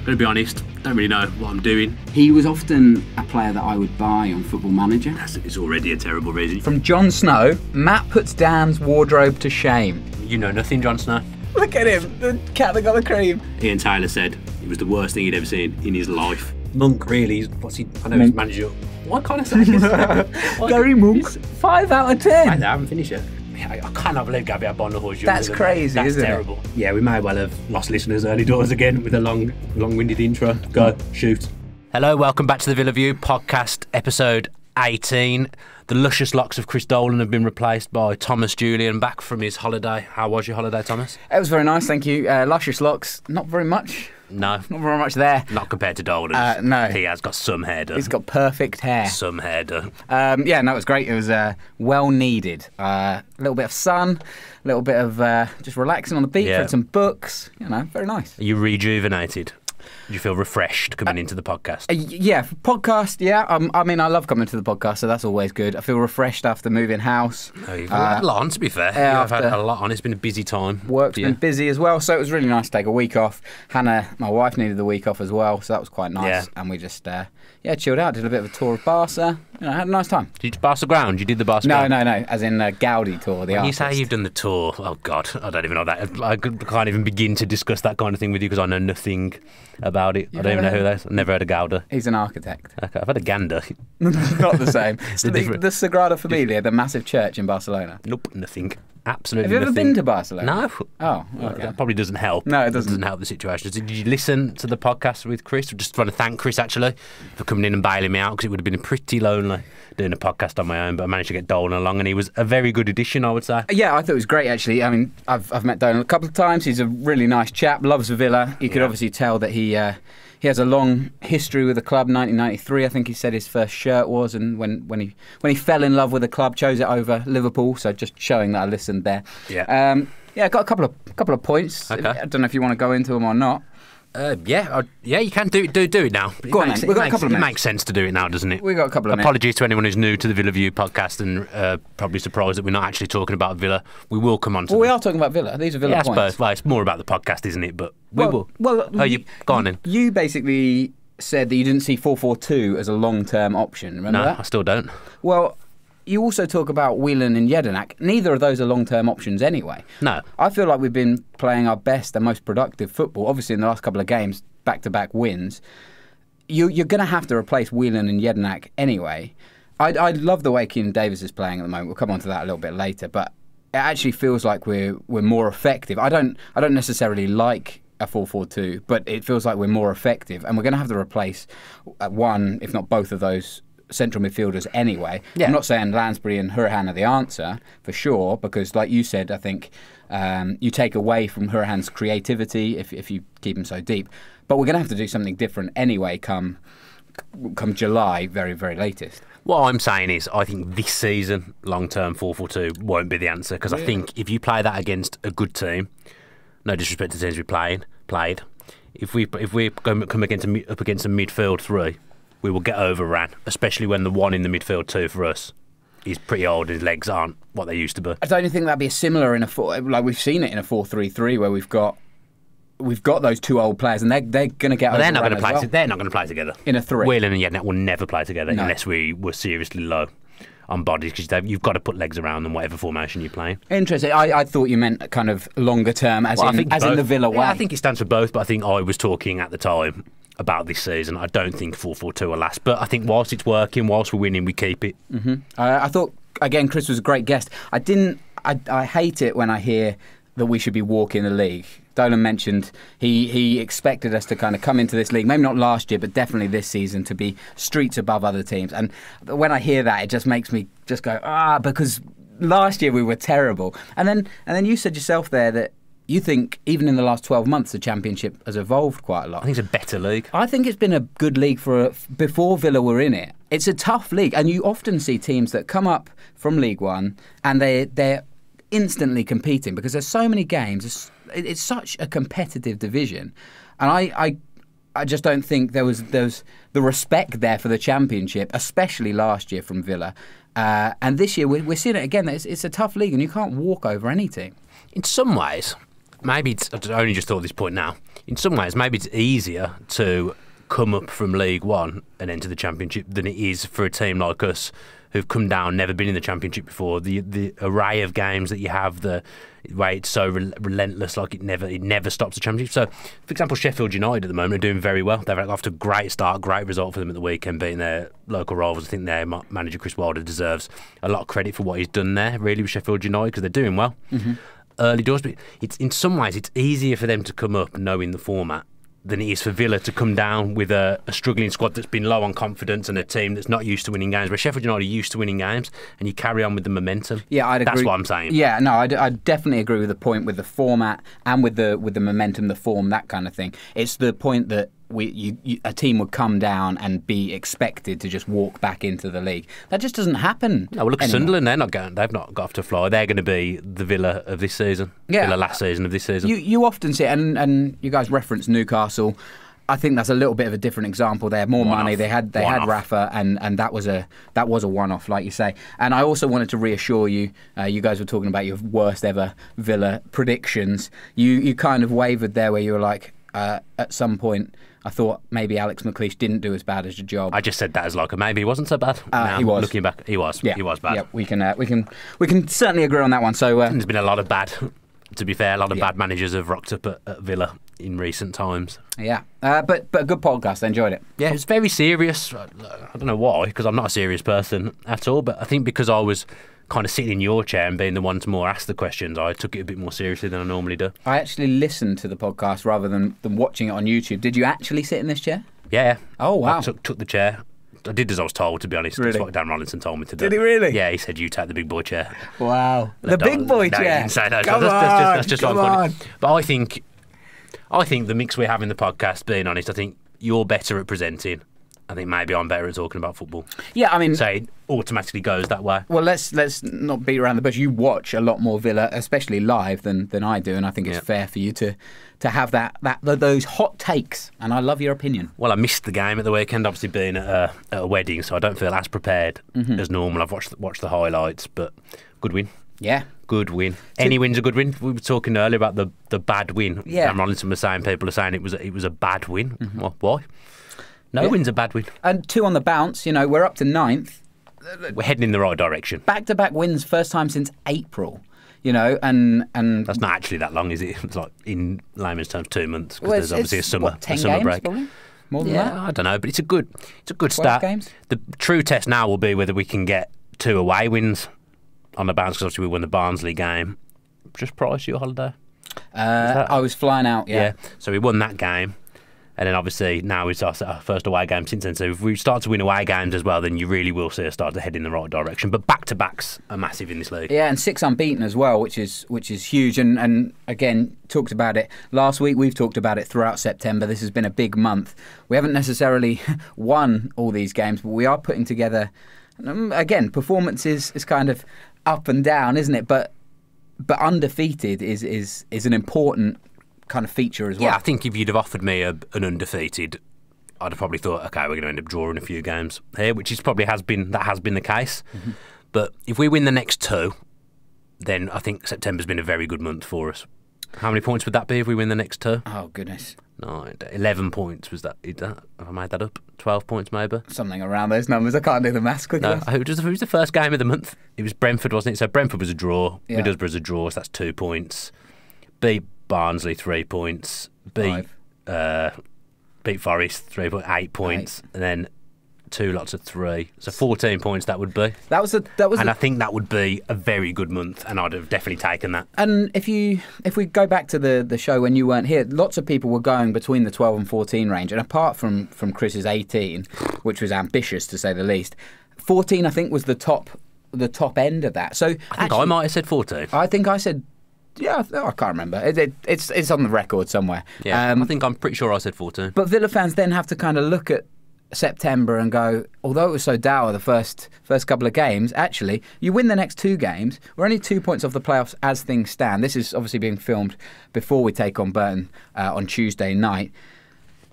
Gonna be honest, don't really know what I'm doing. He was often a player that I would buy on Football Manager. It's already a terrible reason. From Jon Snow, Matt puts Dan's wardrobe to shame. You know nothing, Jon Snow. Look at him, the cat that got the cream. Ian Taylor said it was the worst thing he'd ever seen in his life. Monk, really? What's he? I know he's manager. What kind of say this? Gary Monk. 5 out of 10. I haven't finished yet. I cannot believe Gabby had Bonner-Horse. That's crazy, That's isn't terrible. It? Yeah, we may well have lost listeners early doors again with a long-winded intro. Go, shoot. Hello, welcome back to the Villa View podcast, episode 18. The luscious locks of Chris Dolan have been replaced by Thomas Julian, back from his holiday. How was your holiday, Thomas? It was very nice, thank you. Luscious locks, not very much. No. Not very much there. Not compared to Dolan's. No. He has got some hair done. He's got perfect hair. Some hair done. Yeah, no, it was great. It was well needed. A little bit of sun, a little bit of just relaxing on the beach, read some books. You know, very nice. Are you rejuvenated? Do you feel refreshed coming into the podcast? Yeah, for podcast, yeah. I mean, I love coming to the podcast, so that's always good. I feel refreshed after moving house. Oh, you've had a lot on, to be fair. You've had a lot on. It's been a busy time. Work's been busy as well, so it was really nice to take a week off. Hannah, my wife, needed the week off as well, so that was quite nice. Yeah. And we just, chilled out, did a bit of a tour of Barca. You know, had a nice time. Did you Barca ground? You did the Barca ground? No, as in Gaudi tour, the When artist. you say you've done the tour, oh God, I don't even know that. I can't even begin to discuss that kind of thing with you because I know nothing about it. I don't even know who that is. I've never heard of Gouda. He's an architect. Okay, I've had a gander. Not the same. the Sagrada Familia, the massive church in Barcelona. Nope, nothing. Absolutely nothing. Have you ever been to Barcelona? No. Oh, okay. That probably doesn't help. No, it doesn't. It doesn't help the situation. Did you listen to the podcast with Chris? I just want to thank Chris, actually, for coming in and bailing me out because it would have been pretty lonely doing a podcast on my own, but I managed to get Dolan along and he was a very good addition, I would say. Yeah, I thought it was great, actually. I mean, I've met Dolan a couple of times. He's a really nice chap, loves Villa. You could obviously tell that he has a long history with the club. 1993, I think he said his first shirt was, and when he fell in love with the club, chose it over Liverpool. So just showing that I listened there. Yeah. I got a couple of points. Okay. I don't know if you want to go into them or not. Yeah, you can do it now. Go on, then. We've got a couple of minutes. It makes sense to do it now, doesn't it? We've got a couple of minutes. Apologies to anyone who's new to the Villa View podcast and probably surprised that we're not actually talking about Villa. We will come on to we are talking about Villa. These are Villa points. I suppose. Well, it's more about the podcast, isn't it? But we will. Well, go on then. You basically said that you didn't see 4-4-2 as a long-term option. Remember that? No, I still don't. Well, you also talk about Whelan and Jedinak. Neither of those are long-term options anyway. No. I feel like we've been playing our best and most productive football. Obviously, in the last couple of games, back-to-back wins. You're going to have to replace Whelan and Jedinak anyway. I love the way Keenan Davis is playing at the moment. We'll come on to that a little bit later. But it actually feels like we're more effective. I don't necessarily like a 4-4-2, but it feels like we're more effective. And we're going to have to replace one, if not both of those central midfielders anyway. Yeah. I'm not saying Lansbury and Hurahan are the answer, for sure, because like you said, I think you take away from Hurahan's creativity if you keep him so deep. But we're going to have to do something different anyway come July, very, very latest. What I'm saying is I think this season, long-term 4-4-2 won't be the answer because I think if you play that against a good team, no disrespect to the teams we played, if we come up against a midfield three, we will get overran, especially when the one in the midfield two for us is pretty old and his legs aren't what they used to be. I don't think that'd be similar in like we've seen it in a 4-3-3 where we've got those two old players and they're going to get overrun. They're not going to play together in a three. Whelan and Jedinak will never play together unless we were seriously low on bodies because you've got to put legs around them whatever formation you're playing. Interesting. I thought you meant kind of longer term as in the Villa way. Yeah, I think it stands for both, but I think I was talking at the time about this season. I don't think 4-4-2 will last, but I think whilst it's working, whilst we're winning, we keep it. Mm-hmm. I thought, again, Chris was a great guest. I hate it when I hear that we should be walking the league. Dolan mentioned he expected us to kind of come into this league, maybe not last year, but definitely this season, to be streets above other teams. And when I hear that, it just makes me just go, because last year we were terrible. And then you said yourself there that you think even in the last 12 months the Championship has evolved quite a lot. I think it's a better league. I think it's been a good league before Villa were in it. It's a tough league, and you often see teams that come up from League One and they're instantly competing because there's so many games. It's such a competitive division, and I just don't think there was the respect there for the Championship, especially last year from Villa, and this year we're seeing it again. It's a tough league, and you can't walk over any team. In some ways, maybe it's, I only just thought of this point now. In some ways, maybe it's easier to come up from League One and enter the Championship than it is for a team like us who've come down, never been in the Championship before. The array of games that you have, the way it's so relentless, like it never stops the Championship. So, for example, Sheffield United at the moment are doing very well. They've got off to a great start, great result for them at the weekend, beating their local rivals. I think their manager Chris Wilder deserves a lot of credit for what he's done there, really, with Sheffield United, because they're doing well. Early doors, but it's in some ways it's easier for them to come up knowing the format than it is for Villa to come down with a struggling squad that's been low on confidence and a team that's not used to winning games. Where Sheffield United are used to winning games, and you carry on with the momentum. Yeah, I'd agree. That's what I'm saying. Yeah, no, I definitely agree with the point with the format and with the momentum, the form, that kind of thing. It's the point that a team would come down and be expected to just walk back into the league. That just doesn't happen. No, well, look at Sunderland. They've not got off to a fly. They're going to be the Villa of this season. Yeah, Villa last season of this season. You often see it, and you guys reference Newcastle. I think that's a little bit of a different example. They had more money. They had Rafa, and that was a one-off, like you say. And I also wanted to reassure you. You guys were talking about your worst ever Villa predictions. You kind of wavered there, where you were like, at some point, I thought maybe Alex McLeish didn't do as bad as a job. I just said that as like a maybe. He wasn't so bad. He was. Looking back, he was. Yeah. He was bad. Yeah, we can certainly agree on that one. So there's been a lot of bad. To be fair, a lot of bad managers have rocked up at Villa in recent times. Yeah, but a good podcast. I enjoyed it. Yeah, it was very serious. I don't know why, because I'm not a serious person at all. But I think because I was kind of sitting in your chair and being the one to more ask the questions, I took it a bit more seriously than I normally do. I actually listened to the podcast rather than watching it on YouTube. Did you actually sit in this chair? Yeah. Oh, wow. I took the chair. I did as I was told, to be honest. Really? That's what Dan Rolinson told me to do. Did he really? Yeah, he said, you take the big boy chair. Wow. The big boy chair? No, he didn't say that. That's just what I'm funny. But I think the mix we have in the podcast, being honest, I think you're better at presenting. I think maybe I'm better at talking about football. Yeah, I mean, so it automatically goes that way. Well, let's not beat around the bush. You watch a lot more Villa, especially live, than I do, and I think it's fair for you to have those hot takes. And I love your opinion. Well, I missed the game at the weekend, obviously being at a wedding, so I don't feel as prepared as normal. I've watched the highlights, but good win. Yeah. Good win. Any win's a good win. We were talking earlier about the bad win. Yeah. Dan Rolinson was saying, people are saying it was a bad win. Well, why? No win's a bad win. And 2 on the bounce, we're up to 9th. We're heading in the right direction. Back-to-back wins, first time since April, and... That's not actually that long, is it? It's like, in layman's terms, 2 months, because there's obviously a summer break. Probably? More than that? I don't know, but it's a good start. Games? The true test now will be whether we can get 2 away wins on the bounce, because obviously we won the Barnsley game. Just prior to your holiday? I was flying out, yeah. So we won that game. And then obviously now it's our first away game since then. So if we start to win away games as well, then you really will see us start to head in the right direction. But back-to-backs are massive in this league. Yeah, and 6 unbeaten as well, which is huge. And again, talked about it last week. We've talked about it throughout September. This has been a big month. We haven't necessarily won all these games, but we are putting together. Again, performance is kind of up and down, isn't it? But undefeated is an important kind of feature as well. Yeah, I think if you'd have offered me an undefeated, I'd have probably thought, okay, we're going to end up drawing a few games here, which has been the case. But if we win the next 2, then I think September's been a very good month for us. How many points would that be if we win the next 2? Oh, goodness. No, 11 points was that. Have I made that up? 12 points maybe? Something around those numbers. I can't do the maths quickly. No, who was the first game of the month? It was Brentford, wasn't it? So Brentford was a draw. Yeah. Middlesbrough was a draw, so that's 2 points. Beat Barnsley 3 points. Beat Forest 3 points, 8 points, and then 2 lots of 3. So 14 points that would be. And I think that would be a very good month, and I'd have definitely taken that. And if we go back to the show when you weren't here, lots of people were going between the 12 and 14 range, and apart from Chris's 18, which was ambitious to say the least, 14 I think was the top end of that. So I think I might have said 14. I think I said. Yeah, I can't remember. It's on the record somewhere. Yeah, I think I'm pretty sure I said 14. But Villa fans then have to kind of look at September and go, although it was so dour the first couple of games, actually, you win the next 2 games. We're only 2 points off the playoffs as things stand. This is obviously being filmed before we take on Burton on Tuesday night.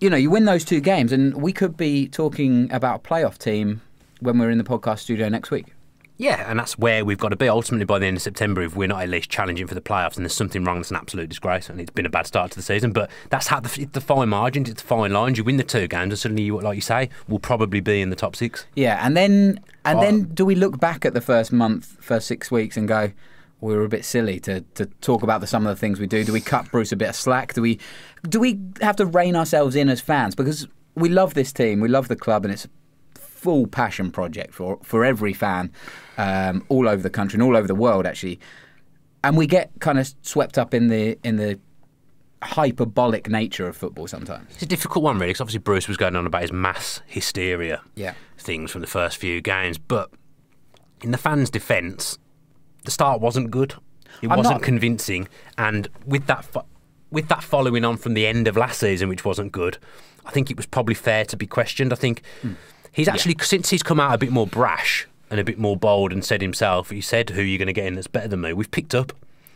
You win those 2 games, and we could be talking about a playoff team when we're in the podcast studio next week. Yeah, and that's where we've got to be ultimately by the end of September if we're not at least challenging for the playoffs, and there's something wrong. That's an absolute disgrace, and it's been a bad start to the season. But that's how it's the fine margins, it's the fine lines. You win the 2 games, and suddenly, you, like you say, we'll probably be in the top 6. Yeah, and then do we look back at the first 6 weeks and go, we were a bit silly to talk about some of the things we do? Do we cut Bruce a bit of slack? Do we have to rein ourselves in as fans? Because we love this team, we love the club, and it's a full passion project for every fan all over the country and all over the world, actually. And we get kind of swept up in the hyperbolic nature of football sometimes. It's a difficult one, really, because obviously Bruce was going on about his mass hysteria things from the first few games. But in the fans' defence, the start wasn't good. It wasn't convincing. And with that following on from the end of last season, which wasn't good, I think it was probably fair to be questioned. I think he's actually, since he's come out a bit more brash and a bit more bold and said himself, he said, who are you going to get in that's better than me? We've picked up.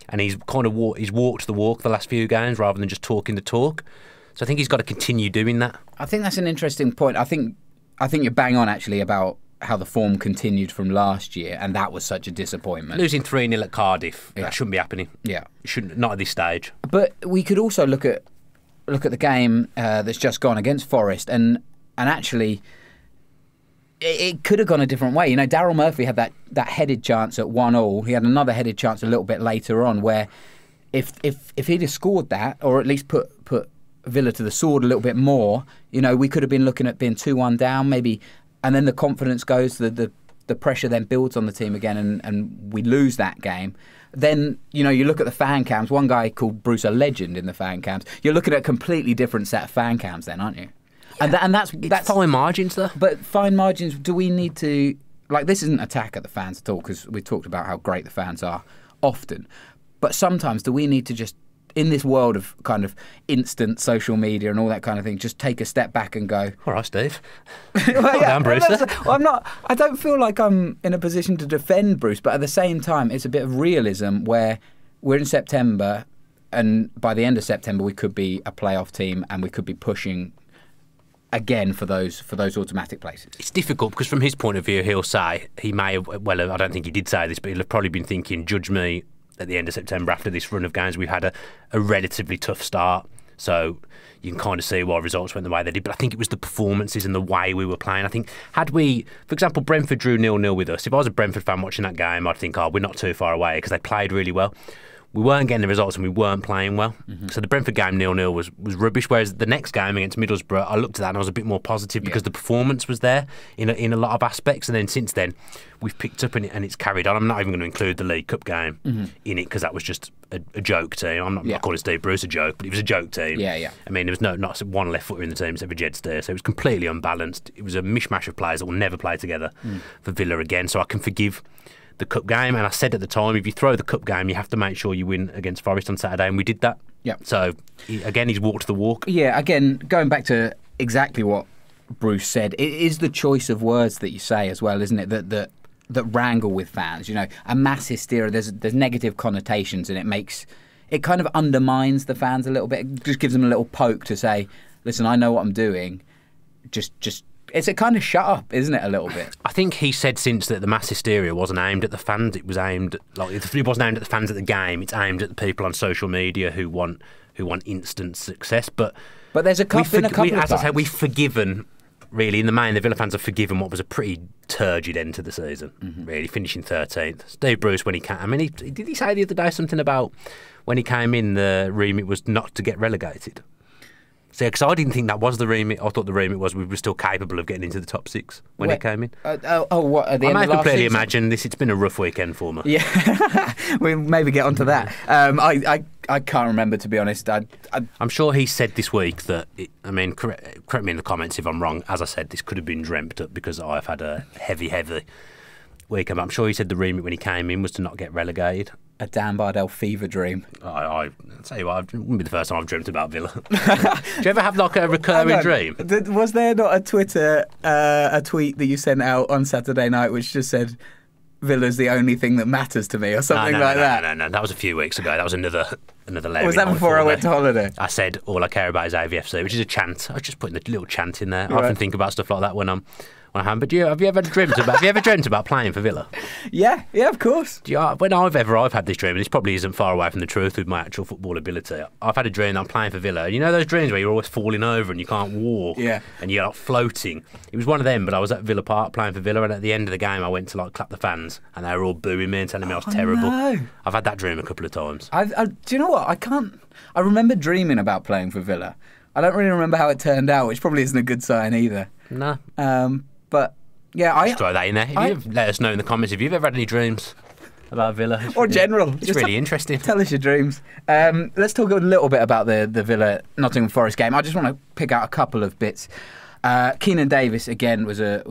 And he's kind of walked the walk the last few games rather than just talking the talk. So I think he's got to continue doing that. I think that's an interesting point. I think you're bang on, actually, about how the form continued from last year, and that was such a disappointment. Losing 3-0 at Cardiff, that shouldn't be happening. Yeah, it shouldn't, not at this stage. But we could also look at the game that's just gone against Forest, and actually, it could have gone a different way. You know, Daryl Murphy had that headed chance at 1-1. He had another headed chance a little bit later on, where if he'd have scored that, or at least put Villa to the sword a little bit more, you know, we could have been looking at being 2-1 down, maybe. And then the confidence goes, the pressure then builds on the team again, and we lose that game. Then, you know, you look at the fan cams. One guy called Bruce a legend in the fan cams. You're looking at a completely different set of fan cams then, aren't you? Yeah. And that's fine margins, though. But fine margins, do we need to... Like, this isn't an attack at the fans at all, because we talked about how great the fans are often. But sometimes, do we need to just, in this world of kind of instant social media and all that kind of thing, just take a step back and go, all right, Steve. Well, down, Bruce. I don't feel like I'm in a position to defend Bruce, but at the same time, it's a bit of realism where we're in September, and by the end of September, we could be a playoff team, and we could be pushing again for those automatic places. It's difficult because from his point of view, he'll say, he may have, well, I don't think he did say this, but he'll have probably been thinking, judge me at the end of September after this run of games. We've had a relatively tough start, so you can kind of see why results went the way they did. But I think it was the performances and the way we were playing. I think had we, for example, Brentford drew 0-0 with us, if I was a Brentford fan watching that game, I'd think, we're not too far away, because they played really well. We weren't getting the results and we weren't playing well. Mm-hmm. So the Brentford game 0-0 was rubbish. Whereas the next game against Middlesbrough, I looked at that and I was a bit more positive because the performance was there in a lot of aspects. And then since then, we've picked up and it's carried on. I'm not even going to include the League Cup game in it because that was just a joke team. I'm not calling Steve Bruce a joke, but it was a joke team. Yeah. I mean, there was not one left footer in the team except for Jed Steer. So it was completely unbalanced. It was a mishmash of players that will never play together for Villa again. So I can forgive the cup game, and I said at the time, if you throw the cup game, you have to make sure you win against Forest on Saturday, and we did that. Yeah. So again, he's walked the walk. Yeah. Again, going back to exactly what Bruce said, it is the choice of words that you say as well, isn't it? That wrangle with fans. You know, a mass hysteria. There's negative connotations, and it kind of undermines the fans a little bit. It just gives them a little poke to say, listen, I know what I'm doing. Just. It's a kind of shut up, isn't it, a little bit? I think he said since that the mass hysteria wasn't aimed at the fans. It was aimed, it wasn't aimed at the fans at the game. It's aimed at the people on social media who want instant success. But there's a couple of times. As I say, we've forgiven, really, in the main, the Villa fans have forgiven what was a pretty turgid end to the season, really, finishing 13th. Steve Bruce, when he came, I mean, did he say the other day something about when he came in, the remit was not to get relegated? So, because I didn't think that was the remit. I thought the remit was we were still capable of getting into the top 6 when he came in. What? At the end of last completely season? Imagine this. It's been a rough weekend for me. Yeah, we'll maybe get onto that. I can't remember, to be honest. I'm sure he said this week that. Correct me in the comments if I'm wrong. As I said, this could have been dreamt up because I've had a heavy weekend. But I'm sure he said the remit when he came in was to not get relegated. A Dan Bardell fever dream. I tell you what, it wouldn't be the first time I've dreamt about Villa. Do you ever have like a recurring dream? Was there not a tweet that you sent out on Saturday night which just said Villa's the only thing that matters to me or something like that? No, that was a few weeks ago. That was another layer. Was that before I went to holiday? I said all I care about is AVFC, which is a chant. I was just putting a little chant in there. I Right. often think about stuff like that when I'm But have you ever dreamt about playing for Villa? Yeah, of course. When I've had this dream, and this probably isn't far away from the truth with my actual football ability. I've had a dream that I'm playing for Villa. You know those dreams where you're always falling over and you can't walk, and you're like floating. It was one of them, but I was at Villa Park playing for Villa, and at the end of the game, I went to like clap the fans, and they were all booing me and telling me I was terrible. No. I've had that dream a couple of times. Do you know what? I remember dreaming about playing for Villa. I don't really remember how it turned out, which probably isn't a good sign either. No. But yeah, Just throw that in there. Let us know in the comments if you've ever had any dreams about Villa. General. It's really interesting. Tell us your dreams. Let's talk a little bit about the Villa Nottingham Forest game. I just want to pick out a couple of bits. Keenan Davis again was a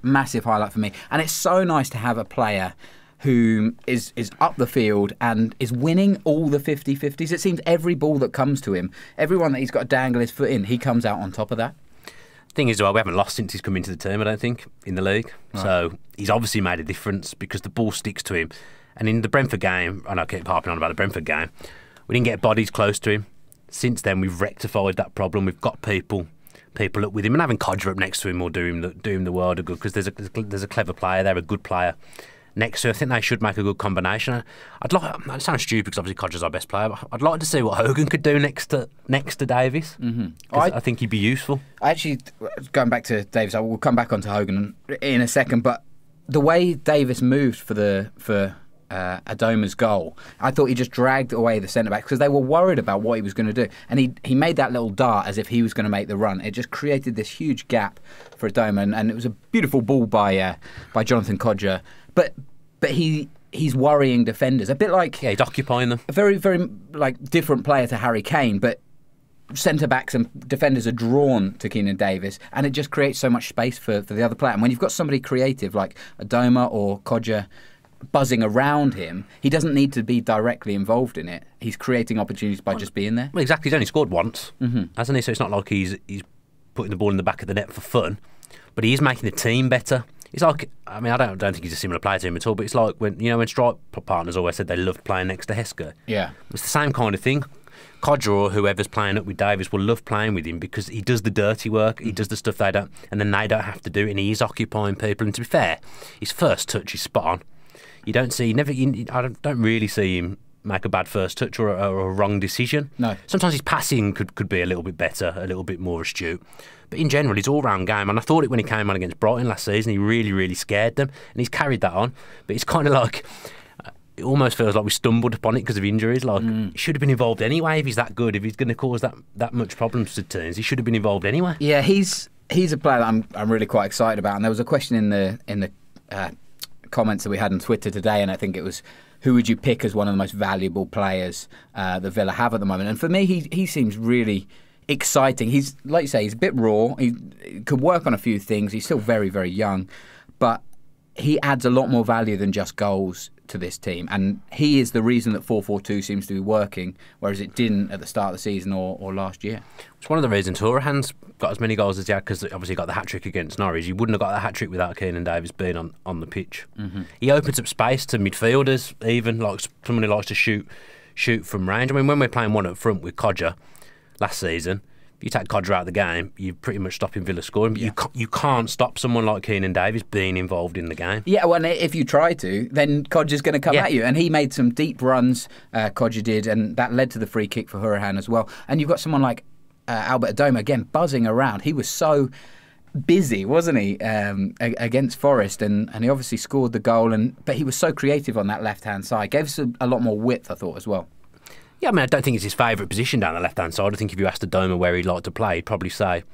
massive highlight for me, and it's so nice to have a player who is up the field and is winning all the 50-50s. It seems every ball that comes to him, everyone that he's got to dangle his foot in, he comes out on top of that. Thing is, well, we haven't lost since he's come into the team, I don't think, in the league. Right. So he's obviously made a difference because the ball sticks to him. And in the Brentford game, and I keep harping on about the Brentford game, we didn't get bodies close to him. Since then, we've rectified that problem. We've got people up with him, and having Codger up next to him will do him the world of good because there's a clever player there, a good player next to him. I think they should make a good combination. It sounds stupid because obviously Codger's our best player, but I'd like to see what Hogan could do next to Davies. I think he'd be useful. Actually, going back to Davies, I will come back onto Hogan in a second, but the way Davies moved for Adoma's goal, I thought he just dragged away the centre-back because they were worried about what he was going to do, and he made that little dart as if he was going to make the run. It just created this huge gap for Adoma, and it was a beautiful ball by Jonathan Codger, but he's worrying defenders a bit like he's occupying them. A very very like different player to Harry Kane, but centre backs and defenders are drawn to Keenan Davis, and it just creates so much space for the other player. And when you've got somebody creative like Adoma or Codger buzzing around him, he doesn't need to be directly involved in it. He's creating opportunities by just being there. Well, exactly. He's only scored once, hasn't he? So it's not like he's putting the ball in the back of the net for fun, but he is making the team better. It's like, I mean, I don't think he's a similar player to him at all, but it's like when strike partners always said they loved playing next to Hesker. Yeah, it's the same kind of thing. Codger or whoever's playing up with Davis will love playing with him because he does the dirty work, he does the stuff they don't, and then they don't have to do it, and he is occupying people. And to be fair, his first touch is spot on. I don't really see him make a bad first touch or a wrong decision. No. Sometimes his passing could be a little bit better, a little bit more astute. But in general, his all-round game, and I thought it when he came on against Brighton last season, he really, really scared them, and he's carried that on. But it's kind of like, it almost feels like we stumbled upon it because of injuries. Like, he should have been involved anyway if he's that good. If he's going to cause that much problems to teams, he should have been involved anyway. Yeah, he's a player that I'm really quite excited about. And there was a question in the comments that we had on Twitter today, and I think it was, who would you pick as one of the most valuable players that Villa have at the moment? And for me, he seems really exciting. He's, like you say, he's a bit raw. He could work on a few things. He's still very, very young, but he adds a lot more value than just goals to this team, and he is the reason that 4-4-2 seems to be working, whereas it didn't at the start of the season or last year. It's one of the reasons Horahan's got as many goals as he had, because obviously he got the hat-trick against Norwich. He wouldn't have got the hat-trick without Keenan Davis being on the pitch. He opens up space to midfielders, even like someone who likes to shoot from range. I mean, when we're playing one up front with Codger last season, if you take Codger out of the game, you're pretty much stopping Villa scoring. But you can't stop someone like Keenan Davis being involved in the game. Yeah, well, if you try to, then Codger's going to come at you. And he made some deep runs, Codger did, and that led to the free kick for Horahan as well. And you've got someone like Albert Adoma, again, buzzing around. He was so busy, wasn't he, against Forest, and he obviously scored the goal. But he was so creative on that left-hand side. Gave us a lot more width, I thought, as well. Yeah, I mean, I don't think it's his favourite position down the left-hand side. I think if you asked Adoma where he'd like to play, he'd probably say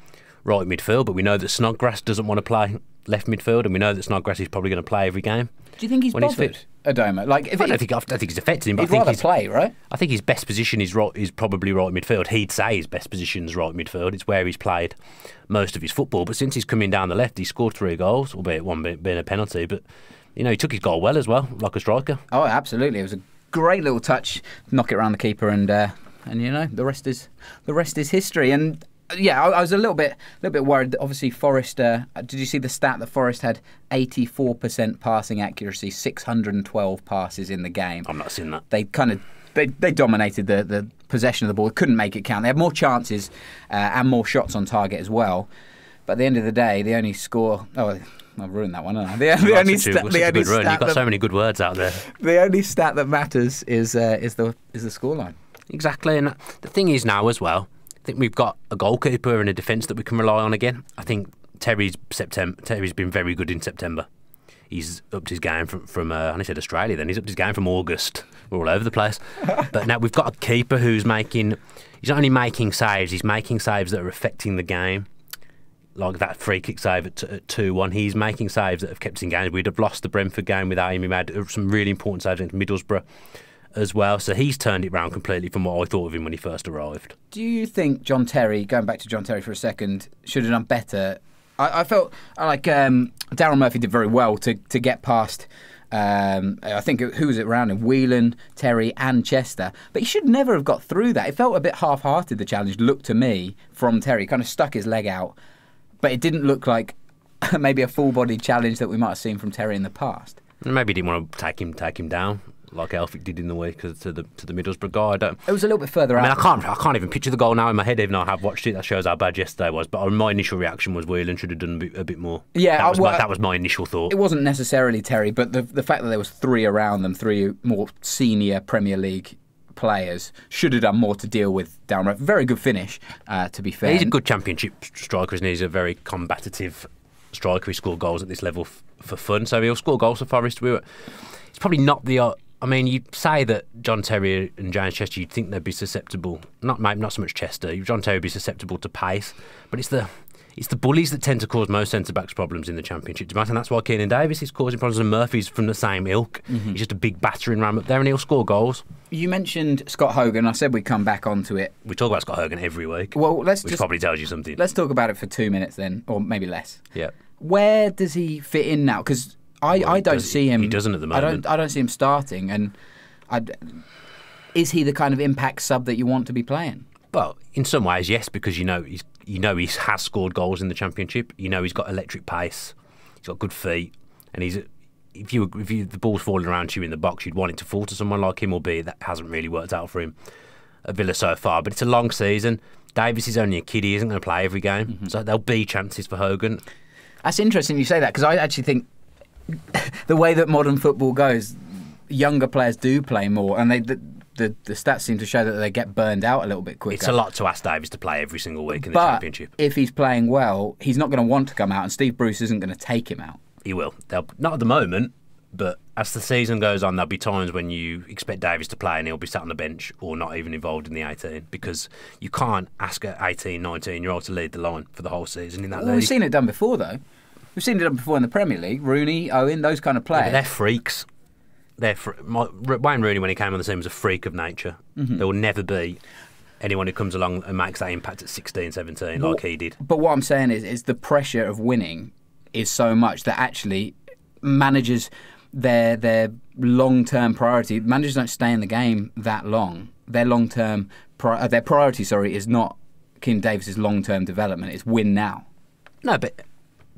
right midfield, but we know that Snodgrass doesn't want to play left midfield, and we know that Snodgrass is probably going to play every game. Do you think he's bothered, Adoma? Like, I don't think it's affected him, but he'd rather play, right? I think his best position is probably right midfield. He'd say his best position is right midfield. It's where he's played most of his football, but since he's come in down the left, he's scored 3 goals, albeit one being a penalty, but he took his goal well as well, like a striker. Oh, absolutely. It was a great little touch, knock it around the keeper, and the rest is history. And yeah, I was a little bit worried that obviously Forest. Did you see the stat that Forest had 84% passing accuracy, 612 passes in the game? I'm not seeing that. They dominated the possession of the ball. Couldn't make it count. They had more chances and more shots on target as well. But at the end of the day, the only score. Oh, I've ruined that one, haven't I? The only good run. You've got so many good words out there. The only stat that matters is the scoreline. Exactly, and the thing is now as well, I think we've got a goalkeeper and a defence that we can rely on again. I think Terry's been very good in September. He's upped his game from I said Australia then, he's upped his game from August. We're all over the place. But now we've got a keeper he's not only making saves, he's making saves that are affecting the game. Like that free kick save at 2-1. He's making saves that have kept us in games. We'd have lost the Brentford game without him. He made some really important saves against Middlesbrough as well. So he's turned it round completely from what I thought of him when he first arrived. Do you think John Terry, going back to John Terry for a second, should have done better? I felt like Darryl Murphy did very well to get past, I think, who was it around him? Whelan, Terry and Chester. But he should never have got through that. It felt a bit half-hearted, the challenge, looked to me, from Terry. He kind of stuck his leg out. But it didn't look like maybe a full-bodied challenge that we might have seen from Terry in the past. Maybe he didn't want to take him down like Elphick did in the week to the Middlesbrough guy. It was a little bit further out. I can't even picture the goal now in my head, even though I have watched it. That shows how bad yesterday was. But my initial reaction was Whelan should have done a bit more. Yeah, that was my initial thought. It wasn't necessarily Terry, but the fact that there was three around them, three more senior Premier League players, should have done more to deal with Darryl Murphy. Very good finish, to be fair. He's a good Championship striker, isn't he? He's a very combative striker. He scored goals at this level for fun, so he'll score goals for Forest. It's probably not the. I mean, you'd say that John Terry and James Chester, you'd think they'd be susceptible. Not so much Chester. John Terry would be susceptible to pace, but it's the bullies that tend to cause most centre-backs problems in the Championship. And that's why Keenan Davis is causing problems, and Murphy's from the same ilk. Mm-hmm. He's just a big battering ram up there, and he'll score goals. You mentioned Scott Hogan. I said we'd come back onto it. We talk about Scott Hogan every week, which probably tells you something. Let's talk about it for 2 minutes then, or maybe less. Yeah. Where does he fit in now? Because I don't see him. He doesn't at the moment. I don't see him starting, and is he the kind of impact sub that you want to be playing? Well, in some ways, yes, because he has scored goals in the Championship. He's got electric pace. He's got good feet, and if the ball's falling around you in the box, you'd want it to fall to someone like him, albeit that hasn't really worked out for him at Villa so far. But it's a long season. Davis is only a kid. He isn't going to play every game, so there'll be chances for Hogan. That's interesting you say that, because I actually think the way that modern football goes, younger players do play more, and the stats seem to show that they get burned out a little bit quicker. It's a lot to ask Davis to play every single week in the Championship. If he's playing well, he's not going to want to come out, and Steve Bruce isn't going to take him out. He will. Not at the moment, but as the season goes on, there'll be times when you expect Davis to play and he'll be sat on the bench or not even involved in the 18, because you can't ask an 18, 19-year-old to lead the line for the whole season in that league. We've seen it done before, though. We've seen it done before in the Premier League. Rooney, Owen, those kind of players. Yeah, they're freaks. Wayne Rooney, when he came on the scene, was a freak of nature. Mm-hmm. There will never be anyone who comes along and makes that impact at 16, 17 like he did. But what I'm saying is the pressure of winning is so much that actually managers, their long-term priority, managers don't stay in the game that long. Their long-term, their priority, is not Keenan Davis's long-term development. It's win now. No, but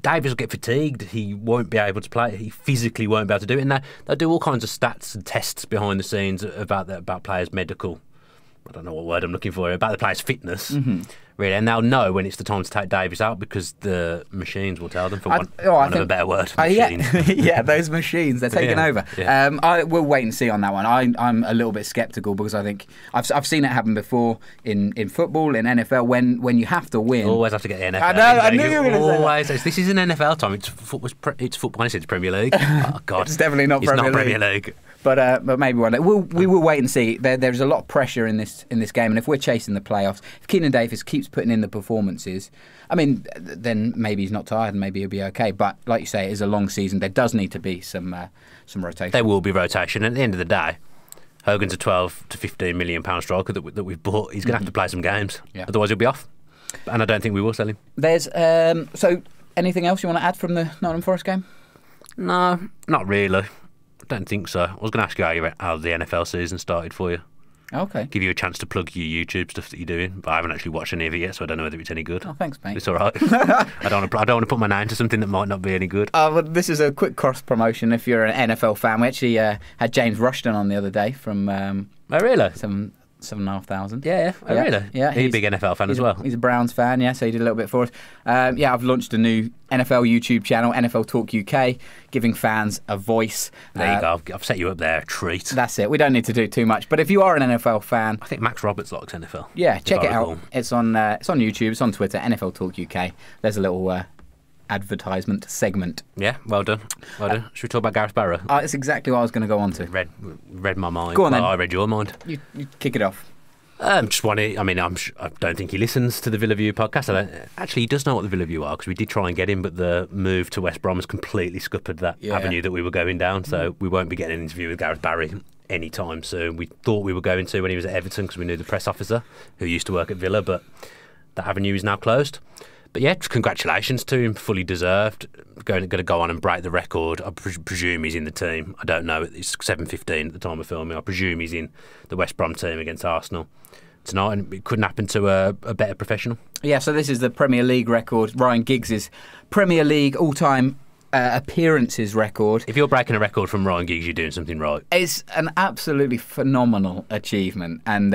Davis will get fatigued. He won't be able to play. He physically won't be able to do it. And they'll do all kinds of stats and tests behind the scenes about players' medical. I don't know what word I'm looking for. About the players' fitness, really. And they'll know when it's the time to take Davis out, because the machines will tell them, for want of a better word. Yeah, those machines, they're taking over. Yeah. We'll wait and see on that one. I'm a little bit sceptical, because I think I've seen it happen before in football, in NFL, when you have to win. You always have to get the NFL. I knew you were going to say that. This isn't NFL time. It's football. I said it's Premier League. Oh, God. It's definitely not Premier League. But maybe one day. We will wait and see. There's a lot of pressure in this game, and if we're chasing the playoffs, if Keenan Davis keeps putting in the performances, I mean, then maybe he's not tired and maybe he'll be okay. But like you say, it is a long season. There does need to be some rotation. There will be rotation. At the end of the day, Hogan's a 12 to 15 million pound striker that we've bought. He's going to have to play some games. Yeah. Otherwise, he'll be off. And I don't think we will sell him. There's so anything else you want to add from the Nottingham Forest game? No, not really. I don't think so. I was going to ask you how the NFL season started for you. Okay. Give you a chance to plug your YouTube stuff that you're doing, but I haven't actually watched any of it yet, so I don't know whether it's any good. Oh, thanks, mate. It's all right. I don't want to put my name to something that might not be any good. Well, this is a quick cross promotion. If you're an NFL fan, we actually had James Rushton on the other day from. Oh, really? Some 7,500. Yeah. Oh, really? Yeah. He's a big NFL fan as well. He's a Browns fan, yeah, so he did a little bit for us. Yeah, I've launched a new NFL YouTube channel, NFL Talk UK, giving fans a voice. There you go. I've set you up there. A treat. That's it. We don't need to do too much. But if you are an NFL fan... I think Max Roberts likes NFL. Yeah, check it out. It's on YouTube, it's on Twitter, NFL Talk UK. There's a little... advertisement segment. Yeah, well done. Should we talk about Gareth Barry? That's exactly what I was going to go on to. Read my mind. Go on then. I read your mind. You kick it off. Just want to. I mean, I don't think he listens to the Villa View podcast. Actually, he does know what the Villa View are because we did try and get him, but the move to West Brom has completely scuppered that avenue that we were going down. So we won't be getting an interview with Gareth Barry anytime soon. We thought we were going to when he was at Everton because we knew the press officer who used to work at Villa, but that avenue is now closed. But yeah, congratulations to him, fully deserved. Going to go on and break the record. I presume he's in the team. I don't know. It's 7:15 at the time of filming. I presume he's in the West Brom team against Arsenal tonight, and it couldn't happen to a better professional. Yeah, so this is the Premier League record, Ryan Giggs' Premier League all-time appearances record. If you're breaking a record from Ryan Giggs, you're doing something right. It's an absolutely phenomenal achievement, and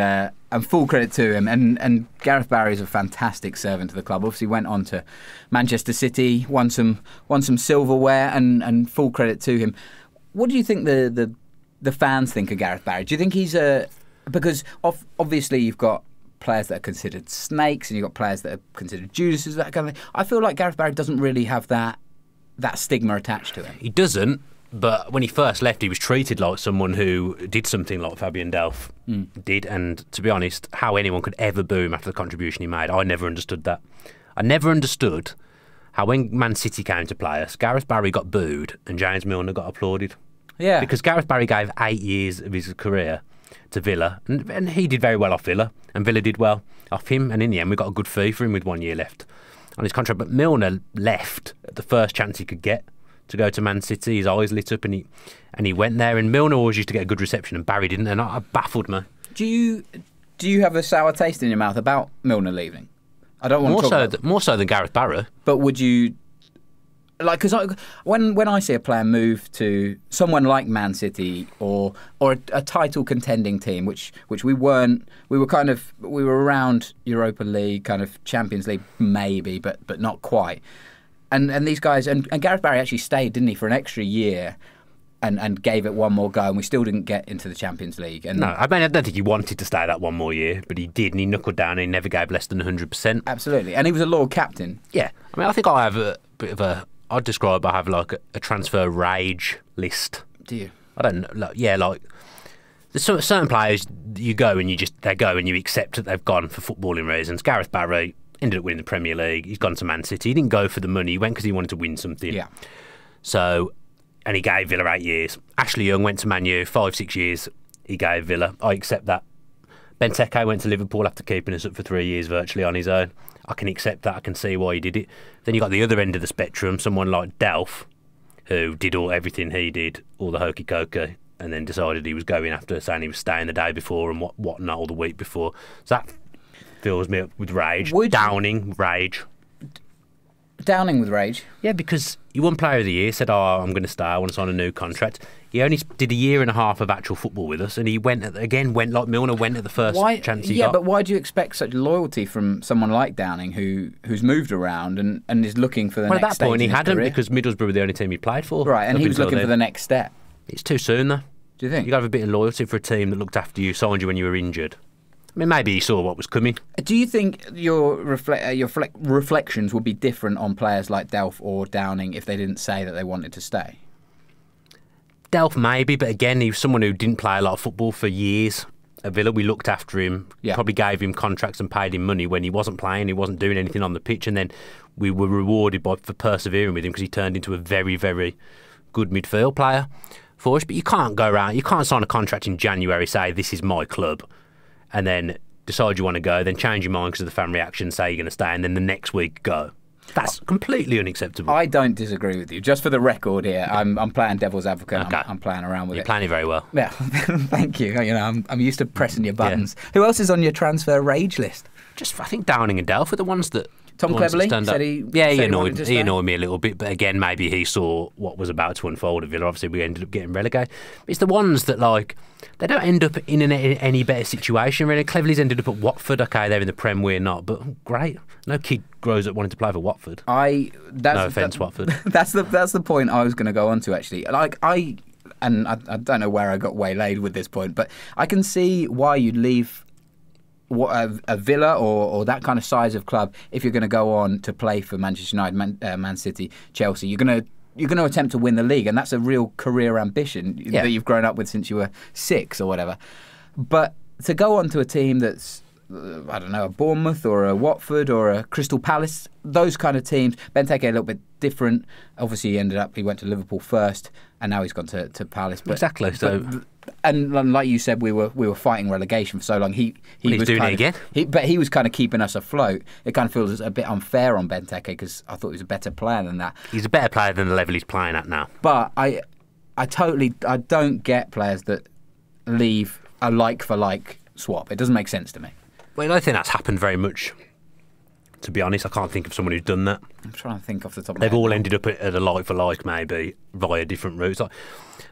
full credit to him. And Gareth Barry is a fantastic servant to the club. Obviously, went on to Manchester City, won some silverware, and full credit to him. What do you think the fans think of Gareth Barry? Do you think he's because obviously you've got players that are considered snakes, and you've got players that are considered Judases, that kind of thing. I feel like Gareth Barry doesn't really have that stigma attached to him. He doesn't, but when he first left, he was treated like someone who did something like Fabian Delph did. And to be honest, how anyone could ever boo him after the contribution he made, I never understood that. I never understood how when Man City came to play us, Gareth Barry got booed and James Milner got applauded. Yeah. Because Gareth Barry gave 8 years of his career to Villa, and he did very well off Villa, and Villa did well off him, and in the end we got a good fee for him with 1 year left on his contract. But Milner left at the first chance he could get to go to Man City. His eyes lit up and he went there, and Milner always used to get a good reception and Barry didn't, and I baffled me. Do you have a sour taste in your mouth about Milner leaving? I don't want to talk about more so than Gareth Barry. But would you... Because when I see a player move to someone like Man City or a title contending team, which we weren't, we were around Europa League, kind of Champions League maybe, but not quite. And these guys and Gareth Barry actually stayed, didn't he, for an extra year, and gave it one more go, and we still didn't get into the Champions League. And no, I mean, I don't think he wanted to stay that one more year, but he did, and he knuckled down, and he never gave less than 100%. Absolutely, and he was a loyal captain. Yeah, I mean, I think I have a bit of a. I'd describe I have like a transfer rage list. Do you? I don't know. Like there's certain players you go and they go and you accept that they've gone for footballing reasons. Gareth Barry ended up winning the Premier League. He's gone to Man City. He didn't go for the money. He went because he wanted to win something. Yeah. So, and he gave Villa 8 years. Ashley Young went to Man U 5-6 years. He gave Villa. I accept that. Benteke went to Liverpool after keeping us up for 3 years virtually on his own. I can accept that. I can see why he did it. Then you got the other end of the spectrum, someone like Delph, who did everything he did, all the hokey cokey, and then decided he was going after saying he was staying the day before and whatnot, or the week before. So that fills me up with rage. Downing rage. Downing with rage? Yeah, because he won Player of the Year, said, I'm going to stay, I want to sign a new contract. He only did a year and a half of actual football with us, and he went like Milner went at the first chance he got. Yeah, but why do you expect such loyalty from someone like Downing who's moved around and is looking for the next step? Well, at that point he hadn't, because Middlesbrough were the only team he played for. Right, and he was looking for the next step. It's too soon, though. Do you think? You got to have a bit of loyalty for a team that looked after you, signed you when you were injured. I mean, maybe he saw what was coming. Do you think your reflections would be different on players like Delph or Downing if they didn't say that they wanted to stay? Delph maybe, but again, he was someone who didn't play a lot of football for years at Villa. We looked after him, probably gave him contracts and paid him money when he wasn't playing, he wasn't doing anything on the pitch, and then we were rewarded for persevering with him because he turned into a very, very good midfield player for us. But you can't sign a contract in January, say, this is my club, and then decide you want to go, then change your mind because of the fan reaction, say you're going to stay, and then the next week go. That's completely unacceptable. I don't disagree with you. Just for the record here, I'm playing devil's advocate. Okay. I'm playing around with You're playing it very well. Yeah, thank you. You know, I'm used to pressing your buttons. Yeah. Who else is on your transfer rage list? I think Downing and Delph are the ones that Tom the ones that Cleverley stand up. said he Yeah, said he wanted to annoyed stay. me a little bit, but again, maybe he saw what was about to unfold at Villa. Obviously, we ended up getting relegated. It's the ones that, like, they don't end up in any better situation, really. Cleverley's ended up at Watford. Okay, they're in the Prem, we're not, but great. No kid grows up wanting to play for Watford. No offence, Watford. That's the point I was going to go on to, actually. Like, I don't know where I got waylaid with this point, but I can see why you'd leave a Villa or that kind of size of club if you're going to go on to play for Manchester United, Man City, Chelsea. You're going to attempt to win the league, and that's a real career ambition that you've grown up with since you were 6 or whatever. But to go on to a team that's, I don't know, a Bournemouth or a Watford or a Crystal Palace, those kind of teams. Benteke a little bit different. Obviously, he went to Liverpool first, and now he's gone to Palace. But, Exactly. and like you said, we were fighting relegation for so long. He was doing kind it again. But he was kind of keeping us afloat. It kind of feels a bit unfair on Benteke because I thought he was a better player than that. He's a better player than the level he's playing at now. But I don't get players that leave a like for like swap. It doesn't make sense to me. Well, I don't think that's happened very much. To be honest, I can't think of someone who's done that. I'm trying to think off the top of my head. They've all ended up at a like for like, maybe via different routes. Like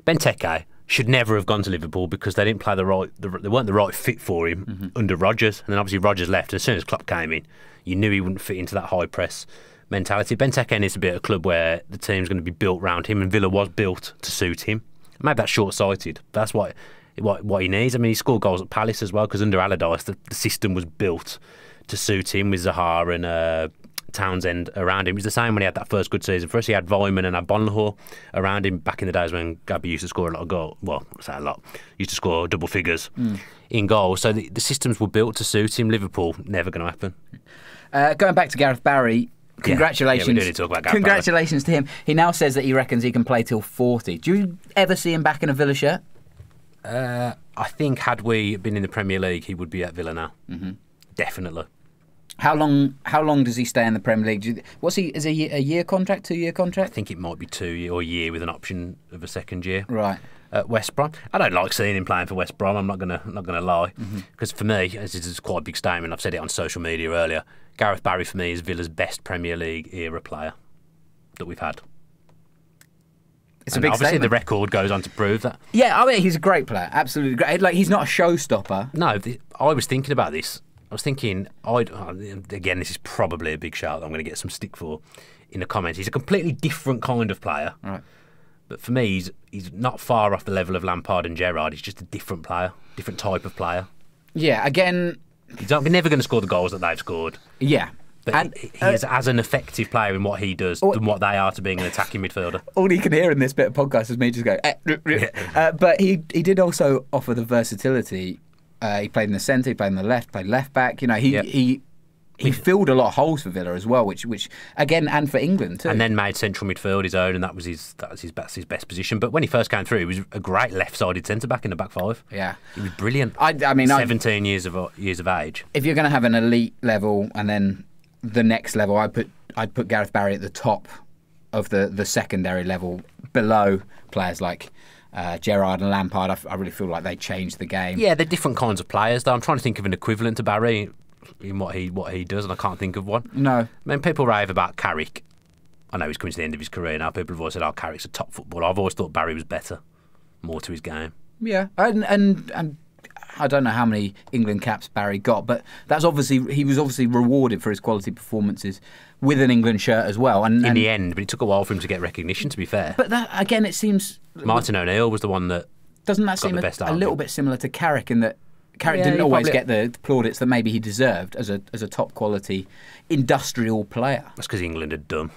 Benteke should never have gone to Liverpool because they didn't play they weren't the right fit for him under Rodgers. And then obviously Rodgers left. And as soon as Klopp came in, you knew he wouldn't fit into that high press mentality. Benteke needs to be at a club where the team's going to be built around him, and Villa was built to suit him. Maybe that's short-sighted. That's what he needs. I mean, he scored goals at Palace as well because under Allardyce, the system was built to suit him with Zaha and Townsend around him. It was the same when he had that first good season. First, he had Vyman and Bonlahor around him back in the days when Gabby used to score a lot of goals. Well, I say a lot. Used to score double figures in goals. So the systems were built to suit him. Liverpool, never going to happen. Going back to Gareth Barry, congratulations. Yeah, we do need to talk about Gareth Congratulations to him. He now says that he reckons he can play till 40. Do you ever see him back in a Villa shirt? I think had we been in the Premier League, he would be at Villa now. Definitely. How long does he stay in the Premier League? Is he a year contract, 2-year contract? I think it might be 2 year or a year with an option of a second year. Right. At West Brom, I don't like seeing him playing for West Brom. I'm not gonna lie, because for me, this is quite a big statement. I've said it on social media earlier. Gareth Barry for me is Villa's best Premier League era player that we've had. It's a big obviously statement. The record goes on to prove that. Yeah, I mean, he's a great player, absolutely great. Like, he's not a showstopper. No, I was thinking about this. I was thinking, again, this is probably a big shout that I'm going to get some stick for in the comments. He's a completely different kind of player. Right. But for me, he's not far off the level of Lampard and Gerrard. He's just a different player, different type of player. Yeah, again... He's never going to score the goals that they've scored. Yeah. But he is as an effective player in what he does than what they are to being an attacking midfielder. All you can hear in this bit of podcast is me just go... but he did also offer the versatility. He played in the centre, he played in the left, played left back. You know, he filled a lot of holes for Villa as well, which again, and for England too. And then made central midfield his own, and that was his best position. But when he first came through, he was a great left-sided centre back in the back five. Yeah, he was brilliant. I mean, 17 years of age. If you're going to have an elite level and then the next level, I'd put Gareth Barry at the top of the secondary level, below players like Gerrard and Lampard. I really feel like they changed the game. Yeah, they're different kinds of players, though. I'm trying to think of an equivalent to Barry in what he does, and I can't think of one. No. I mean, people rave about Carrick. I know he's coming to the end of his career now. People have always said, Carrick's a top footballer. I've always thought Barry was better, more to his game. Yeah, and I don't know how many England caps Barry got, but he was obviously rewarded for his quality performances with an England shirt as well. And in the end, but it took a while for him to get recognition, to be fair. But that, again, it seems... Martin O'Neill was the one that doesn't that seem a little bit similar to Carrick in that Carrick didn't always get the plaudits that maybe he deserved as a top quality industrial player. That's because England had done,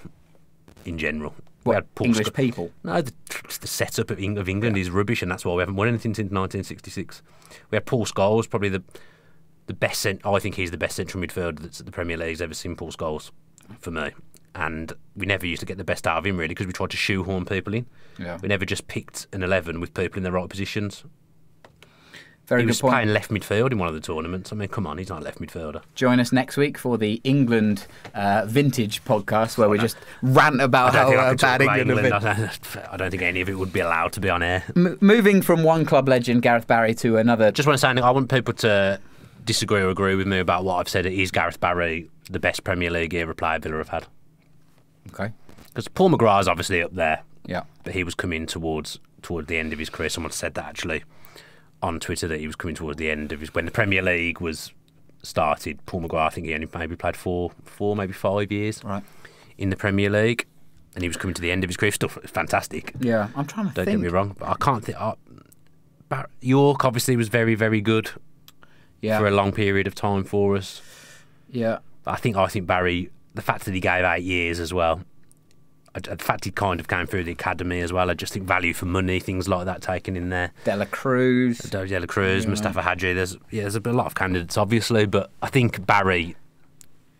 in general. We had English people? No, the setup of England is rubbish, and that's why we haven't won anything since 1966. We had Paul Scholes, probably the best. I think he's the best central midfielder that's the Premier League's ever seen. Paul Scholes, for me, and we never used to get the best out of him really because we tried to shoehorn people in. Yeah. We never just picked an 11 with people in the right positions. Very he good was point. playing left midfield in one of the tournaments. I mean, come on, he's not a left midfielder. Join us next week for the England vintage podcast where we just rant about how bad England have been. I don't think any of it would be allowed to be on air. Moving from one club legend, Gareth Barry, to another... Just want to say, I want people to disagree or agree with me about what I've said. It is Gareth Barry the best Premier League era player Villa have had. Okay. Because Paul McGrath's obviously up there, Yeah. but he was coming toward the end of his career. Someone said that actually on Twitter, that he was coming towards the end of his, when the Premier League was started. Paul McGrath, I think he only maybe played four, maybe 5 years in the Premier League, and he was coming to the end of his career. Still fantastic. Yeah, I'm trying to Don't think. get me wrong, but I can't think. York obviously was very, very good for a long period of time for us. Yeah. I think Barry, the fact that he gave 8 years as well, the fact he kind of came through the academy as well, I just think value for money, things like that taken in there. Dela Cruz, Mustafa Hadji. There's a lot of candidates, obviously, but I think Barry,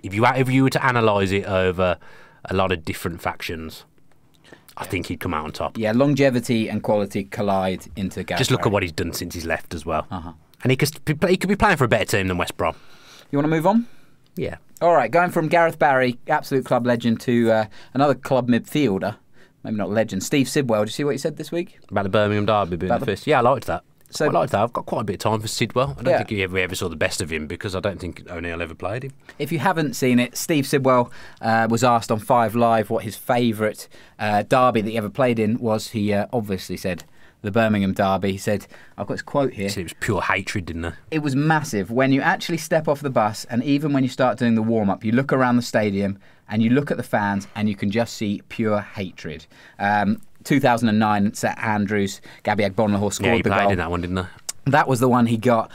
if you were to analyse it over a lot of different factions, I think he'd come out on top. Yeah, longevity and quality collide into Gareth Just look Barry. at what he's done since he's left as well. And he could be playing for a better team than West Brom. You want to move on? Yeah. All right, going from Gareth Barry, absolute club legend, to another club midfielder, maybe not legend, Steve Sidwell. Did you see what he said this week? About the Birmingham derby being the fifth. Yeah, I liked that. I liked that. I've got quite a bit of time for Sidwell. I don't think we ever saw the best of him, because I don't think O'Neill ever played him. If you haven't seen it, Steve Sidwell was asked on 5 Live what his favourite derby that he ever played in was. He obviously said the Birmingham derby. He said, I've got his quote here. So it was pure hatred, didn't it? It was massive. When you actually step off the bus, and even when you start doing the warm-up, you look around the stadium and you look at the fans and you can just see pure hatred. 2009 at St Andrews, Gabby Agbonlahor scored he the played goal. in that one, didn't he? That was the one he got.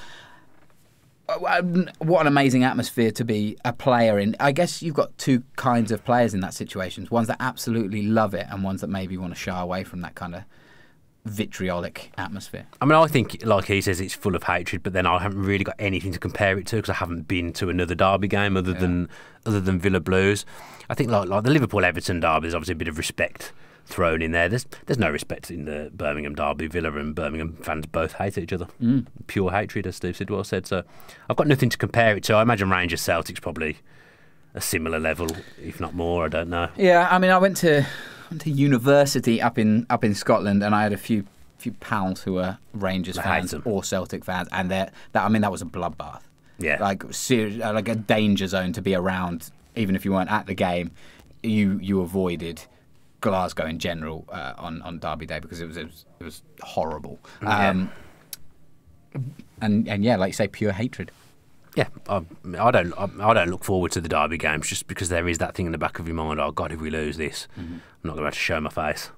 What an amazing atmosphere to be a player in. I guess you've got two kinds of players in that situation. Ones that absolutely love it, and ones that maybe want to shy away from that kind of vitriolic atmosphere. I mean, I think, like he says, it's full of hatred, but then I haven't really got anything to compare it to, because I haven't been to another derby game other than Villa Blues. I think like the Liverpool-Everton derby, there's obviously a bit of respect thrown in there. There's no respect in the Birmingham derby. Villa and Birmingham fans both hate each other. Pure hatred, as Steve Sidwell said. So I've got nothing to compare it to. I imagine Rangers Celtic's probably a similar level, if not more. I don't know. Yeah, I mean, I went to university up in Scotland, and I had a few pals who were Rangers fans or Celtic fans, and that was a bloodbath. Yeah, like a danger zone to be around. Even if you weren't at the game, you avoided Glasgow in general on Derby Day, because it was horrible. And yeah, like you say, pure hatred. Yeah, I don't look forward to the derby games, just because there is that thing in the back of your mind. Oh God, if we lose this, I'm not going to have to show my face